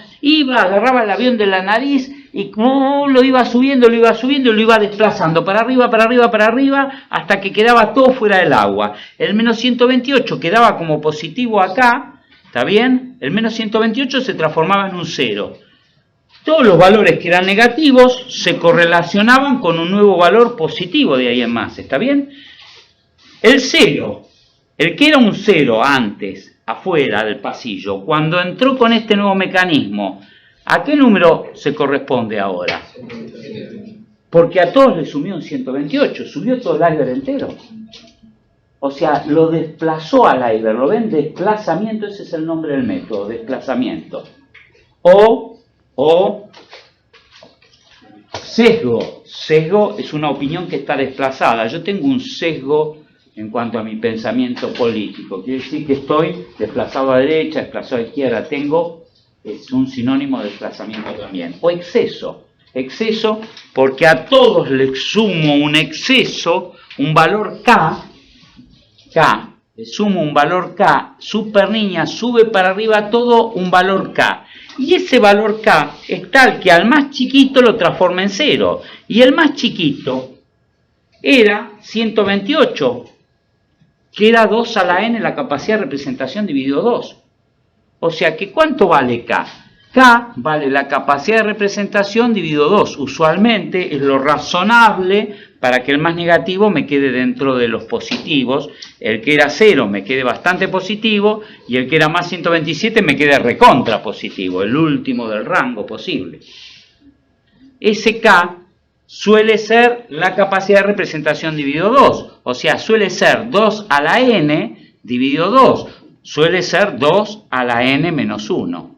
agarraba el avión de la nariz y lo iba subiendo, lo iba desplazando para arriba, hasta que quedaba todo fuera del agua. El menos 128 quedaba como positivo acá, ¿está bien? El menos 128 se transformaba en un 0. Todos los valores que eran negativos se correlacionaban con un nuevo valor positivo de ahí en más, ¿está bien? El 0, el que era un 0 antes, afuera del pasillo, cuando entró con este nuevo mecanismo, ¿a qué número se corresponde ahora? Porque a todos le sumió un 128, subió todo el iceberg entero. O sea, lo desplazó al iceberg, ¿lo ven? Desplazamiento, ese es el nombre del método, desplazamiento. O sesgo. Sesgo es una opinión que está desplazada. Yo tengo un sesgo en cuanto a mi pensamiento político. Quiere decir que estoy desplazado a derecha, desplazado a izquierda. Es un sinónimo de desplazamiento también. O exceso. Exceso porque a todos les sumo un exceso, un valor K, le sumo un valor K, Superniña sube para arriba todo un valor K. Y ese valor K es tal que al más chiquito lo transforma en 0. Y el más chiquito era 128, que era 2 a la n la capacidad de representación dividido 2. O sea que ¿cuánto vale K? K vale la capacidad de representación dividido 2. Usualmente es lo razonable para que el más negativo me quede dentro de los positivos, el que era 0 me quede bastante positivo y el que era más 127 me quede recontra positivo, el último del rango posible. Ese K suele ser la capacidad de representación dividido 2, o sea, suele ser 2 a la n dividido 2, suele ser 2 a la n menos 1.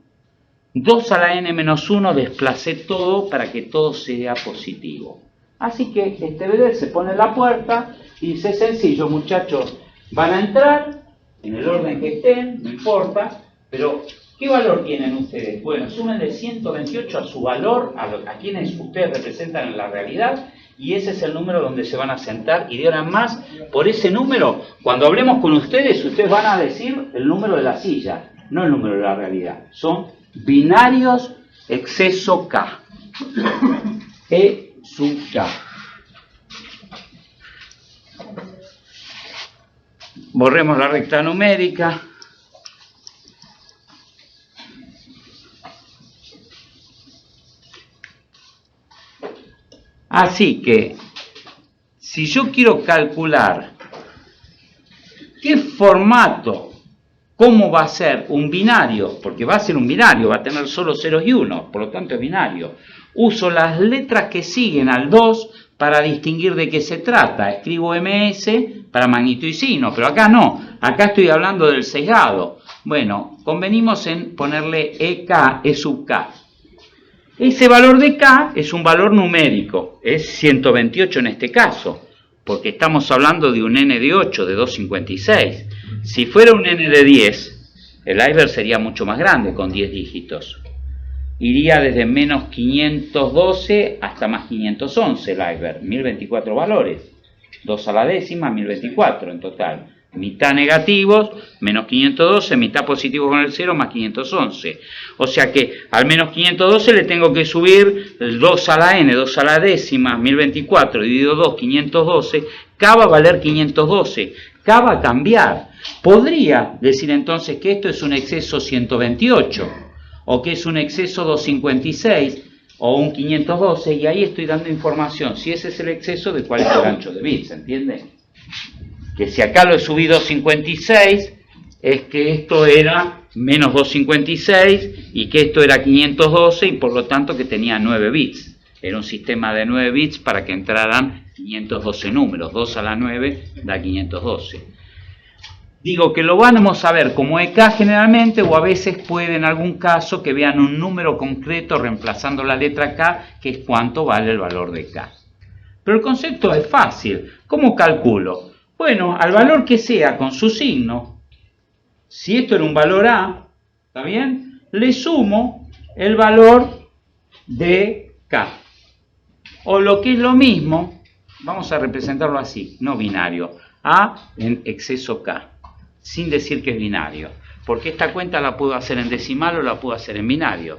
2 a la n menos 1 desplacé todo para que todo sea positivo. Así que este bebé se pone en la puerta y dice, sencillo muchachos, van a entrar en el orden que estén, no importa, pero ¿qué valor tienen ustedes? Bueno, sumen de 128 a su valor, a quienes ustedes representan en la realidad, y ese es el número donde se van a sentar, y de ahora en más, por ese número, cuando hablemos con ustedes van a decir el número de la silla, no el número de la realidad. Son binarios exceso K. E sub K. Borremos la recta numérica. Así que, si yo quiero calcular qué formato, ¿cómo va a ser un binario? Porque va a ser un binario, va a tener solo ceros y unos, por lo tanto es binario. Uso las letras que siguen al 2 para distinguir de qué se trata. Escribo ms para magnitud y signo, pero acá no, acá estoy hablando del sesgado. Bueno, convenimos en ponerle EK, E sub K. Ese valor de K es un valor numérico, es 128 en este caso, porque estamos hablando de un n de 8, de 256. Si fuera un n de 10, el iceberg sería mucho más grande, con 10 dígitos. Iría desde menos 512 hasta más 511 el iceberg, 1024 valores. 2 a la décima, 1024 en total. Mitad negativos, menos 512, mitad positivos con el 0, más 511. O sea que al menos 512 le tengo que subir el 2 a la n, 2 a la décima, 1024 dividido 2, 512. K va a valer 512. K va a cambiar. Podría decir entonces que esto es un exceso 128, o que es un exceso 256, o un 512, y ahí estoy dando información, si ese es el exceso, de cuál es el ancho de bits, ¿entiende? Que si acá lo he subido 56, es que esto era menos 256 y que esto era 512 y por lo tanto que tenía 9 bits. Era un sistema de 9 bits para que entraran 512 números. 2 a la 9 da 512. Digo que lo vamos a ver como EK generalmente, o a veces puede en algún caso que vean un número concreto reemplazando la letra K, que es cuánto vale el valor de K. Pero el concepto es fácil. ¿Cómo calculo? Bueno, al valor que sea con su signo, si esto era un valor A, ¿está bien? Le sumo el valor de K. O lo que es lo mismo, vamos a representarlo así, no binario, A en exceso K, sin decir que es binario. Porque esta cuenta la puedo hacer en decimal o la puedo hacer en binario.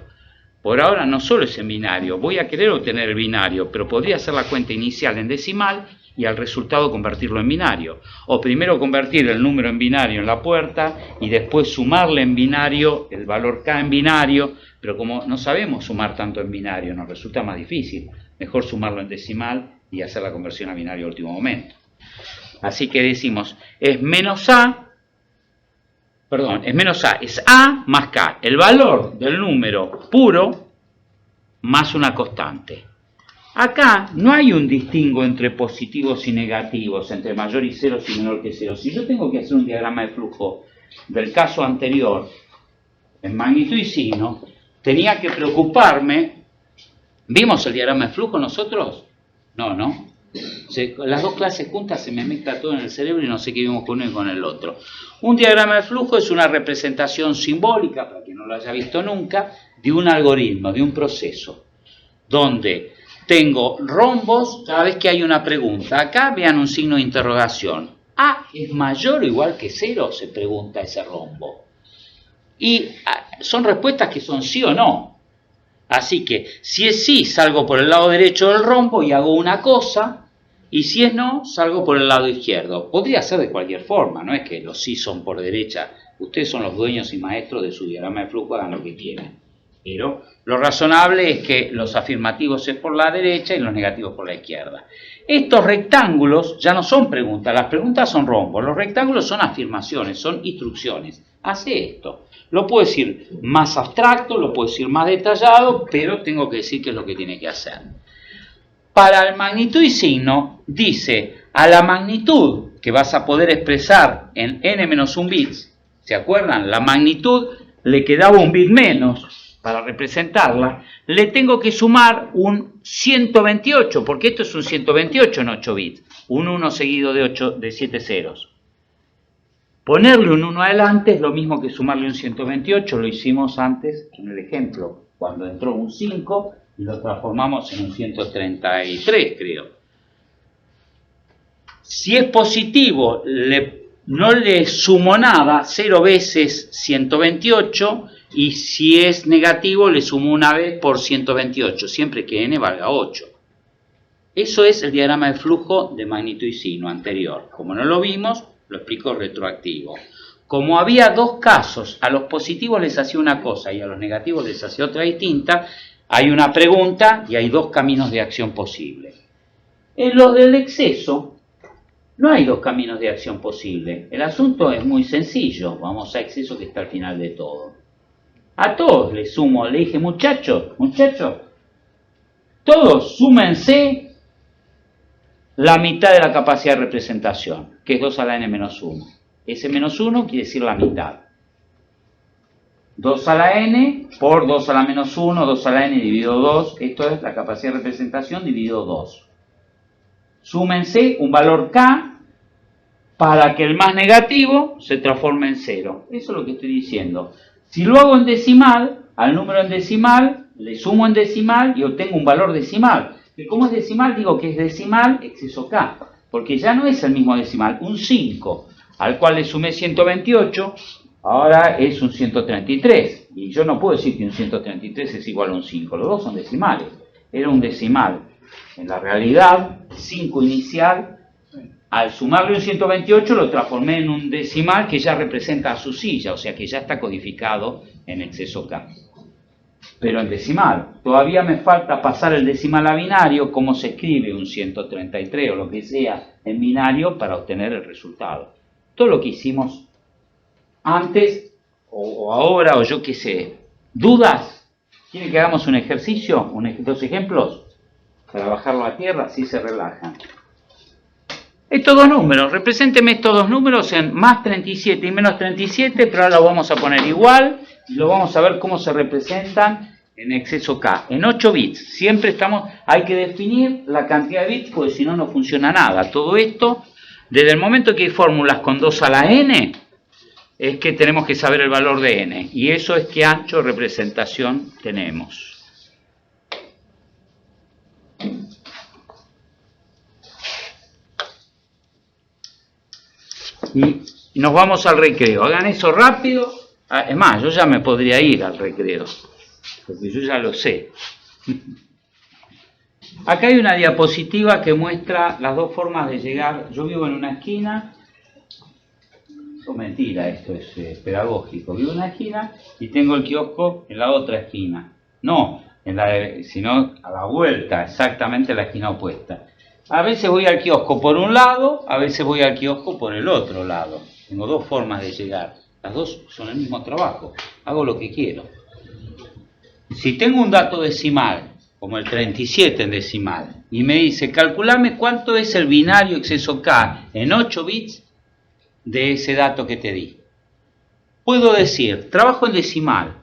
Por ahora no solo es en binario, voy a querer obtener el binario, pero podría hacer la cuenta inicial en decimal y al resultado convertirlo en binario. O primero convertir el número en binario en la puerta y después sumarle en binario el valor K en binario, pero como no sabemos sumar tanto en binario, nos resulta más difícil. Mejor sumarlo en decimal y hacer la conversión a binario al último momento. Así que decimos, es menos A, es A más K, el valor del número puro más una constante. Acá no hay un distingo entre positivos y negativos, entre mayor y ceros y menor que cero. Si yo tengo que hacer un diagrama de flujo del caso anterior, en magnitud y signo, tenía que preocuparme. ¿Vimos el diagrama de flujo nosotros? No. Las dos clases juntas se me mezcla todo en el cerebro y no sé qué vimos con uno y con el otro. Un diagrama de flujo es una representación simbólica, para quien no lo haya visto nunca, de un algoritmo, de un proceso, donde tengo rombos cada vez que hay una pregunta. Acá vean un signo de interrogación. ¿A es mayor o igual que 0? Se pregunta ese rombo. Y son respuestas que son sí o no. Así que si es sí, salgo por el lado derecho del rombo y hago una cosa. Y si es no, salgo por el lado izquierdo. Podría ser de cualquier forma, no es que los sí son por derecha. Ustedes son los dueños y maestros de su diagrama de flujo, hagan lo que quieran. Pero lo razonable es que los afirmativos es por la derecha y los negativos por la izquierda. Estos rectángulos ya no son preguntas, las preguntas son rombos. Los rectángulos son afirmaciones, son instrucciones. Hace esto. Lo puedo decir más abstracto, lo puedo decir más detallado, pero tengo que decir qué es lo que tiene que hacer. Para el magnitud y signo, dice a la magnitud que vas a poder expresar en n-1 bits, ¿se acuerdan? La magnitud le quedaba un bit menos. Para representarla, le tengo que sumar un 128, porque esto es un 128 en 8 bits, un 1 seguido de 7 ceros. Ponerle un 1 adelante es lo mismo que sumarle un 128, lo hicimos antes en el ejemplo, cuando entró un 5 y lo transformamos en un 133, creo. Si es positivo, no le sumo nada, 0 veces 128, y si es negativo le sumo una vez por 128, siempre que n valga 8. Eso es el diagrama de flujo de magnitud y signo anterior. Como no lo vimos, lo explico retroactivo. Como había dos casos, a los positivos les hacía una cosa y a los negativos les hacía otra distinta, hay una pregunta y hay dos caminos de acción posibles. En lo del exceso, No hay dos caminos de acción posibles. El asunto es muy sencillo. Vamos a exceso que está al final de todo. A todos les sumo, le dije, muchachos, todos súmense la mitad de la capacidad de representación, que es 2 a la n menos 1. Ese menos 1 quiere decir la mitad. 2 a la n por 2 a la menos 1, 2 a la n dividido 2, esto es la capacidad de representación dividido 2. Súmense un valor k para que el más negativo se transforme en 0. Eso es lo que estoy diciendo. Si lo hago en decimal, al número en decimal, le sumo en decimal y obtengo un valor decimal. Y como es decimal, digo que es decimal exceso k, porque ya no es el mismo decimal, un 5, al cual le sumé 128, ahora es un 133. Y yo no puedo decir que un 133 es igual a un 5, los dos son decimales. Era un decimal. En la realidad, 5 inicial, al sumarle un 128 lo transformé en un decimal que ya representa a su silla, o sea que ya está codificado en exceso k. Pero en decimal, todavía me falta pasar el decimal a binario, como se escribe un 133 o lo que sea en binario para obtener el resultado. Todo lo que hicimos antes o ahora o yo qué sé. ¿Dudas? ¿Quieren que hagamos un ejercicio? ¿Dos ejemplos? Para bajarlo a tierra, así se relajan. Estos dos números, represénteme estos dos números en más 37 y menos 37, pero ahora lo vamos a poner igual y lo vamos a ver cómo se representan en exceso k, en 8 bits. Siempre hay que definir la cantidad de bits, porque si no, no funciona nada. Todo esto, desde el momento que hay fórmulas con 2 a la n, es que tenemos que saber el valor de n, y eso es qué ancho de representación tenemos. Y nos vamos al recreo. Hagan eso rápido. Es más, yo ya me podría ir al recreo, porque yo ya lo sé. Acá hay una diapositiva que muestra las dos formas de llegar. Yo vivo en una esquina. No, mentira, esto es pedagógico. Vivo en una esquina y tengo el kiosco en la otra esquina. No, sino a la vuelta, exactamente la esquina opuesta. A veces voy al kiosco por un lado, a veces voy al kiosco por el otro lado. Tengo dos formas de llegar. Las dos son el mismo trabajo. Hago lo que quiero. Si tengo un dato decimal, como el 37 en decimal, y me dice, calculame cuánto es el binario exceso k en 8 bits de ese dato que te di. Puedo decir, trabajo en decimal.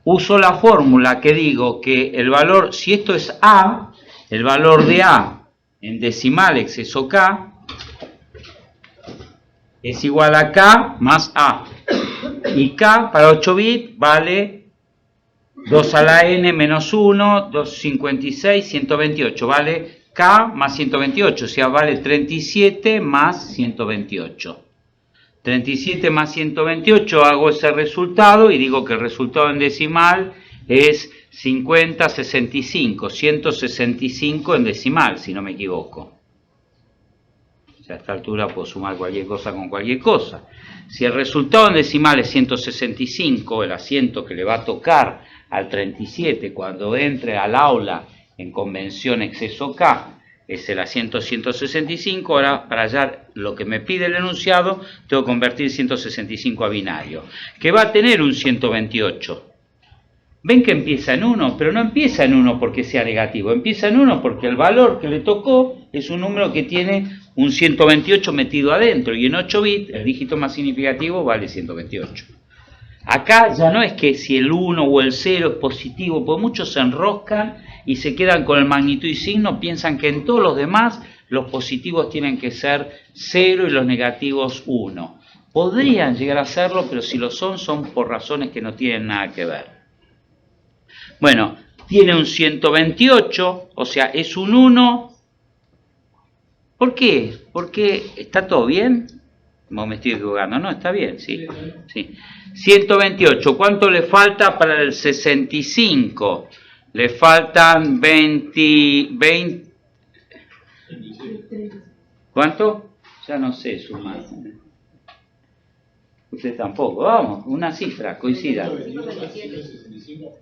Uso la fórmula que digo que el valor, si esto es a, el valor de a en decimal exceso k es igual a k más a. Y k para 8 bits vale 2 a la n menos 1, 256, 128. Vale k más 128, o sea, vale 37 más 128. 37 más 128, hago ese resultado y digo que el resultado en decimal es 5065, 165 en decimal, si no me equivoco. O sea, a esta altura puedo sumar cualquier cosa con cualquier cosa. Si el resultado en decimal es 165, el asiento que le va a tocar al 37 cuando entre al aula en convención exceso k, es el asiento 165, ahora para hallar lo que me pide el enunciado, tengo que convertir 165 a binario, que va a tener un 128. Ven que empieza en 1, pero no empieza en 1 porque sea negativo, empieza en 1 porque el valor que le tocó es un número que tiene un 128 metido adentro, y en 8 bits el dígito más significativo vale 128. Acá ya no es que si el 1 o el 0 es positivo, porque muchos se enroscan y se quedan con el magnitud y signo, piensan que en todos los demás los positivos tienen que ser 0 y los negativos 1. Podrían llegar a serlo, pero si lo son, son por razones que no tienen nada que ver. Bueno, tiene un 128, o sea, es un 1. ¿Por qué? Porque está todo bien. No me estoy equivocando, no, está bien, sí. Sí. 128, ¿cuánto le falta para el 65? Le faltan 20. ¿Cuánto? Ya no sé sumar. Usted tampoco. Vamos, una cifra, coincida.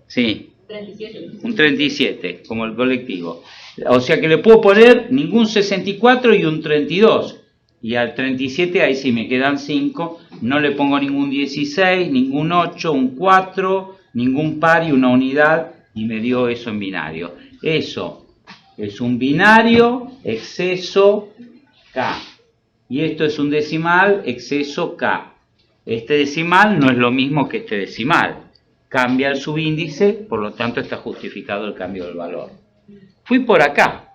Sí. 37. Un 37, como el colectivo. O sea que le puedo poner ningún 64 y un 32. Y al 37 ahí sí me quedan 5. No le pongo ningún 16, ningún 8, un 4, ningún par y una unidad. Y me dio eso en binario. Eso es un binario, exceso K. Y esto es un decimal, exceso K. Este decimal no es lo mismo que este decimal. Cambia el subíndice, por lo tanto está justificado el cambio del valor. Fui por acá.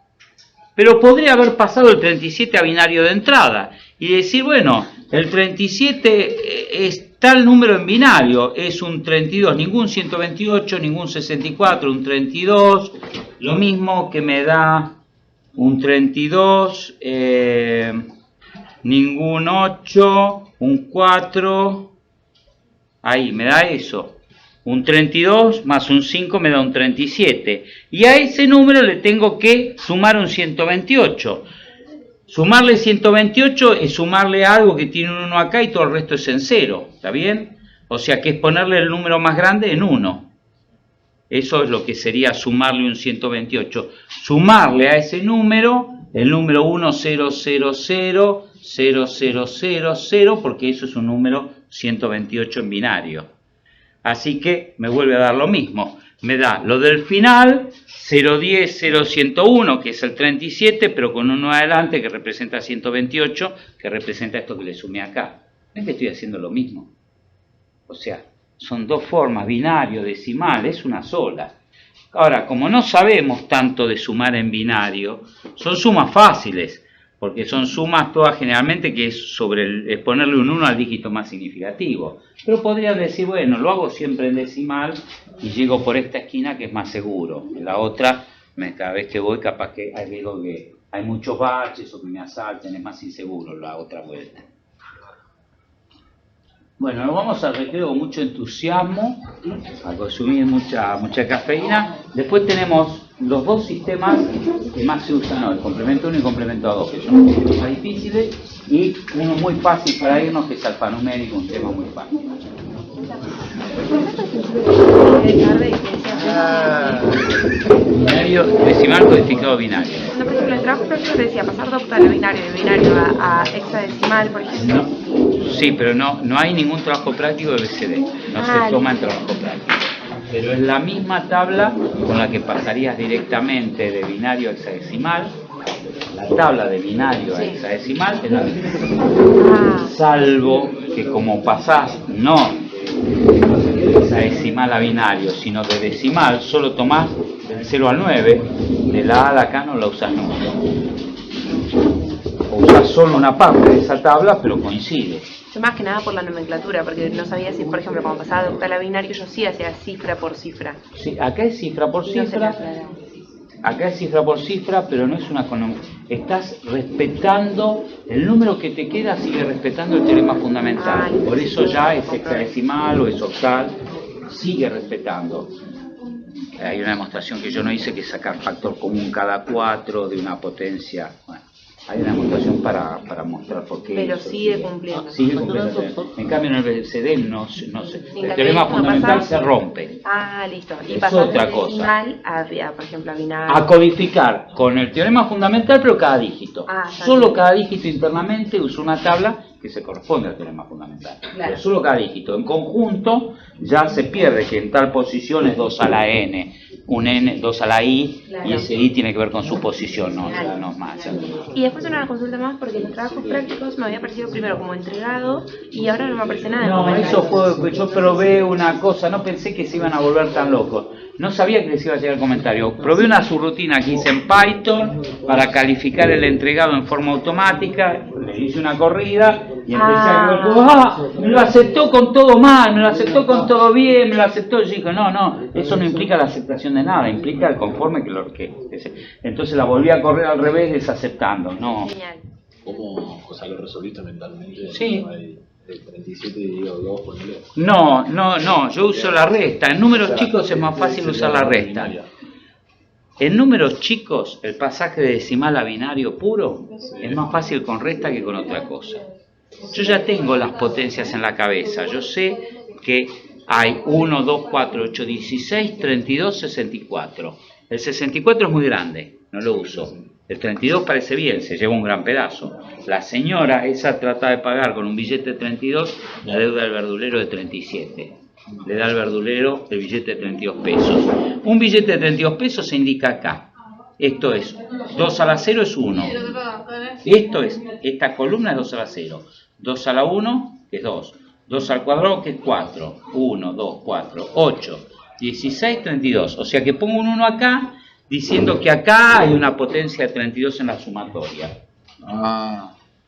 Pero podría haber pasado el 37 a binario de entrada y decir, bueno, el 37 es tal número en binario, es un 32, ningún 128, ningún 64, un 32, lo mismo que me da un 32, ningún 8, un 4, ahí me da eso. Un 32 más un 5 me da un 37. Y a ese número le tengo que sumar un 128. Sumarle 128 es sumarle algo que tiene un 1 acá y todo el resto es en 0. ¿Está bien? O sea que es ponerle el número más grande en 1. Eso es lo que sería sumarle un 128. Sumarle a ese número el número 10000000, porque eso es un número 128 en binario. Así que me vuelve a dar lo mismo. Me da lo del final, 010, 0101, que es el 37, pero con uno adelante que representa 128, que representa esto que le sumé acá. ¿Ven que estoy haciendo lo mismo? O sea, son dos formas, binario, decimal, es una sola. Ahora, como no sabemos tanto de sumar en binario, son sumas fáciles, porque son sumas todas generalmente que es sobre es ponerle un 1 al dígito más significativo. Pero podrían decir, bueno, lo hago siempre en decimal y llego por esta esquina que es más seguro. En la otra, cada vez que voy, capaz que hay muchos baches o que me asalten, es más inseguro la otra vuelta. Bueno, nos vamos al recreo con mucho entusiasmo, a consumir mucha cafeína. Después tenemos los dos sistemas que más se usan hoy, complemento 1 y complemento 2, que son los sistemas más difíciles, y uno muy fácil para irnos, que es alfanumérico, un tema muy fácil. Binario, decimal codificado binario. No, por ejemplo, el trabajo práctico te decía pasar de octavo binario, de binario a hexadecimal, por ejemplo. No, sí, pero no hay ningún trabajo práctico de BCD, no se toma en trabajo práctico. Pero es la misma tabla con la que pasarías directamente de binario a hexadecimal. La tabla de binario a hexadecimal es la misma. Salvo que como pasás no de hexadecimal a binario, sino de decimal, solo tomás del 0 al 9, de la A de acá no la usás nunca. O usás solo una parte de esa tabla, pero coincide. Yo más que nada por la nomenclatura, porque no sabía si, por ejemplo, cuando pasaba de octal a binario, yo sí hacía cifra por cifra. Sí, acá es cifra por cifra. Acá es cifra por cifra, pero no es una... Estás respetando, el número que te queda sigue respetando el teorema fundamental. Por eso ya es hexadecimal o es octal, sigue respetando. Hay una demostración que yo no hice, que es sacar factor común cada 4 de una potencia. Bueno, hay una demostración para mostrar por qué. Pero sigue cumpliendo. Sigue cumpliendo. En cambio en el BCD no sé. El teorema fundamental se rompe. Ah, listo. Y es pasar otra de cosa. decimal por ejemplo, a binario. A codificar con el teorema fundamental, pero cada dígito. Solo bien. cada dígito internamente uso una tabla que se corresponde al teorema fundamental. Claro. Pero solo cada dígito. En conjunto ya se pierde que en tal posición es 2 a la n, un n, 2 a la i, Claro. y ese i tiene que ver con su posición, no, ya no es más. Ya. Y después una consulta más, porque los trabajos prácticos me había aparecido primero como entregado y ahora no me aparece nada. No, eso fue, yo probé una cosa, no pensé que se iban a volver tan locos. No sabía que les iba a llegar el comentario. Probé una subrutina que hice en Python para calificar el entregado en forma automática. Le hice una corrida y empecé a ver, me lo aceptó con todo mal, me lo aceptó con todo bien, me lo aceptó. Y yo dije, no, eso no implica la aceptación de nada, implica el conforme que lo que. Entonces la volví a correr al revés, desaceptando. No. Genial. ¿Cómo, o sea, lo resolviste mentalmente? Sí. El 37 dividido 2, ponele. No, yo uso la resta. En números chicos es más fácil usar la resta. En números chicos, el pasaje de decimal a binario puro es más fácil con resta que con otra cosa. Yo ya tengo las potencias en la cabeza. Yo sé que hay 1, 2, 4, 8, 16, 32, 64. El 64 es muy grande, no lo uso. El 32 parece bien, se lleva un gran pedazo. La señora, esa trata de pagar con un billete de 32 la deuda del verdulero de 37. Le da al verdulero el billete de 32 pesos. Un billete de 32 pesos se indica acá. Esto es 2 a la 0 es 1. Esto es, esta columna es 2 a la 0. 2 a la 1 es 2. 2 al cuadrado que es 4. 1, 2, 4, 8, 16, 32. O sea que pongo un 1 acá diciendo que acá hay una potencia de 32 en la sumatoria.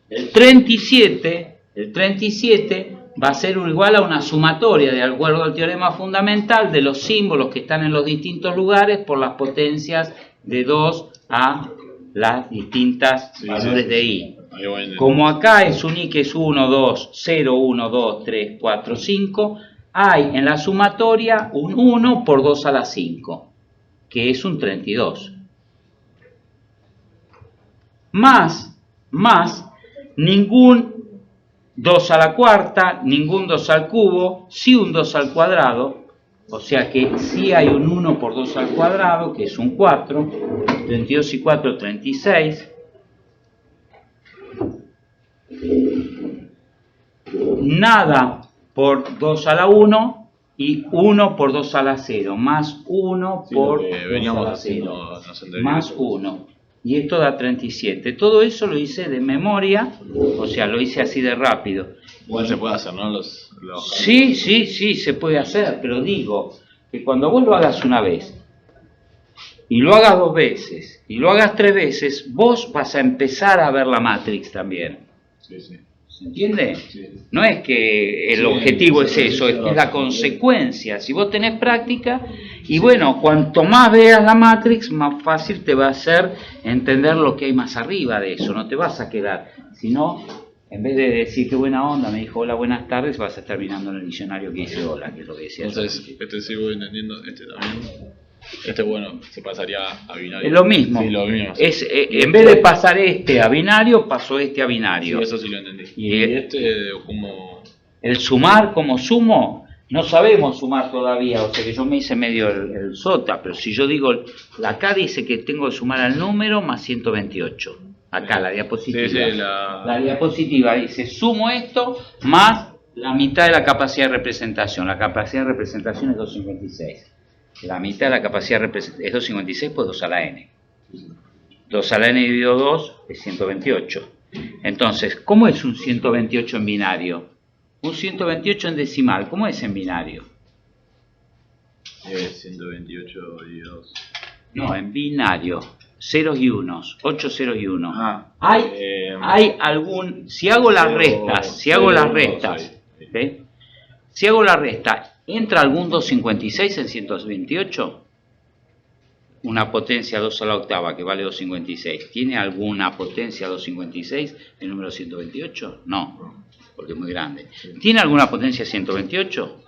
El 37 va a ser igual a una sumatoria de acuerdo al teorema fundamental de los símbolos que están en los distintos lugares por las potencias de 2 a las distintas valores de i. Como acá es un i que es 1, 2, 0, 1, 2, 3, 4, 5, hay en la sumatoria un 1 por 2 a la 5, que es un 32. Más ningún 2 a la cuarta, ningún 2 al cubo, sí un 2 al cuadrado, o sea que sí hay un 1 por 2 al cuadrado, que es un 4, 32 y 4, 36. Nada por 2 a la 1 y 1 por 2 a la 0, más 1 por 2 a la 0, más 1. Y esto da 37. Todo eso lo hice de memoria, o sea, lo hice así de rápido. Igual se puede hacer, ¿no? Sí, se puede hacer, pero digo que cuando vos lo hagas una vez, y lo hagas 2 veces, y lo hagas 3 veces, vos vas a empezar a ver la Matrix también. Sí. ¿Se entiende? Sí. No es que el objetivo es eso, es la consecuencia. Si vos tenés práctica, y bueno, cuanto más veas la Matrix, más fácil te va a ser entender lo que hay más arriba de eso. No te vas a quedar, sino, en vez de decir qué buena onda, me dijo hola, buenas tardes, vas a estar mirando en el diccionario que dice hola, que es lo que decía. Entonces, este sigo entendiendo, este también. Este, bueno, se pasaría a binario. Es lo mismo. Sí, lo mismo. Es, en vez de pasar este a binario, pasó este a binario. Sí, eso sí lo entendí. Y este, como... El sumar, como sumo, no sabemos sumar todavía. O sea que yo me hice medio el sota, pero si yo digo, acá dice que tengo que sumar al número más 128. Acá, la diapositiva. Sí, la diapositiva dice, sumo esto más la mitad de la capacidad de representación. La capacidad de representación es 256. La mitad de la capacidad es 256 por 2 a la n. 2 a la n dividido 2 es 128. Entonces, ¿cómo es un 128 en binario? Un 128 en decimal, ¿cómo es en binario? 128 dividido 2. No, en binario. Ceros y unos, 8 ceros y 1. Hay algún... Si hago las restas, si hago la resta, ¿entra algún 256 en 128? Una potencia 2 a la octava que vale 256. ¿Tiene alguna potencia 256 el número 128? No, porque es muy grande. ¿Tiene alguna potencia 128?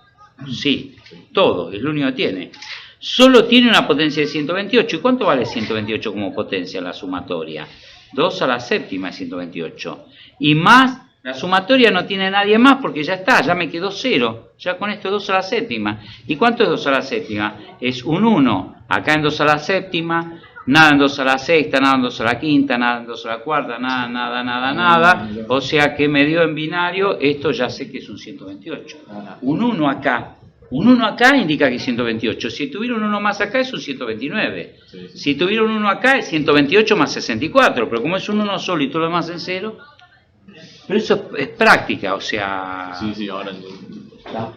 Sí, todo, es lo único que tiene. Solo tiene una potencia de 128. ¿Y cuánto vale 128 como potencia en la sumatoria? 2 a la séptima es 128. Y más... La sumatoria no tiene nadie más porque ya está, ya me quedó 0. Ya con esto es 2 a la séptima. ¿Y cuánto es 2 a la séptima? Es un 1. Acá en 2 a la séptima, nada en 2 a la sexta, nada en 2 a la quinta, nada en 2 a la cuarta, nada. O sea que me dio en binario, esto ya sé que es un 128. Un 1 acá. Un 1 acá indica que es 128. Si tuviera un 1 más acá es un 129. Si tuviera un 1 acá es 128 más 64. Pero como es un 1 solo y todo lo demás en 0... Pero eso es práctica, o sea... Sí, ahora entiendo.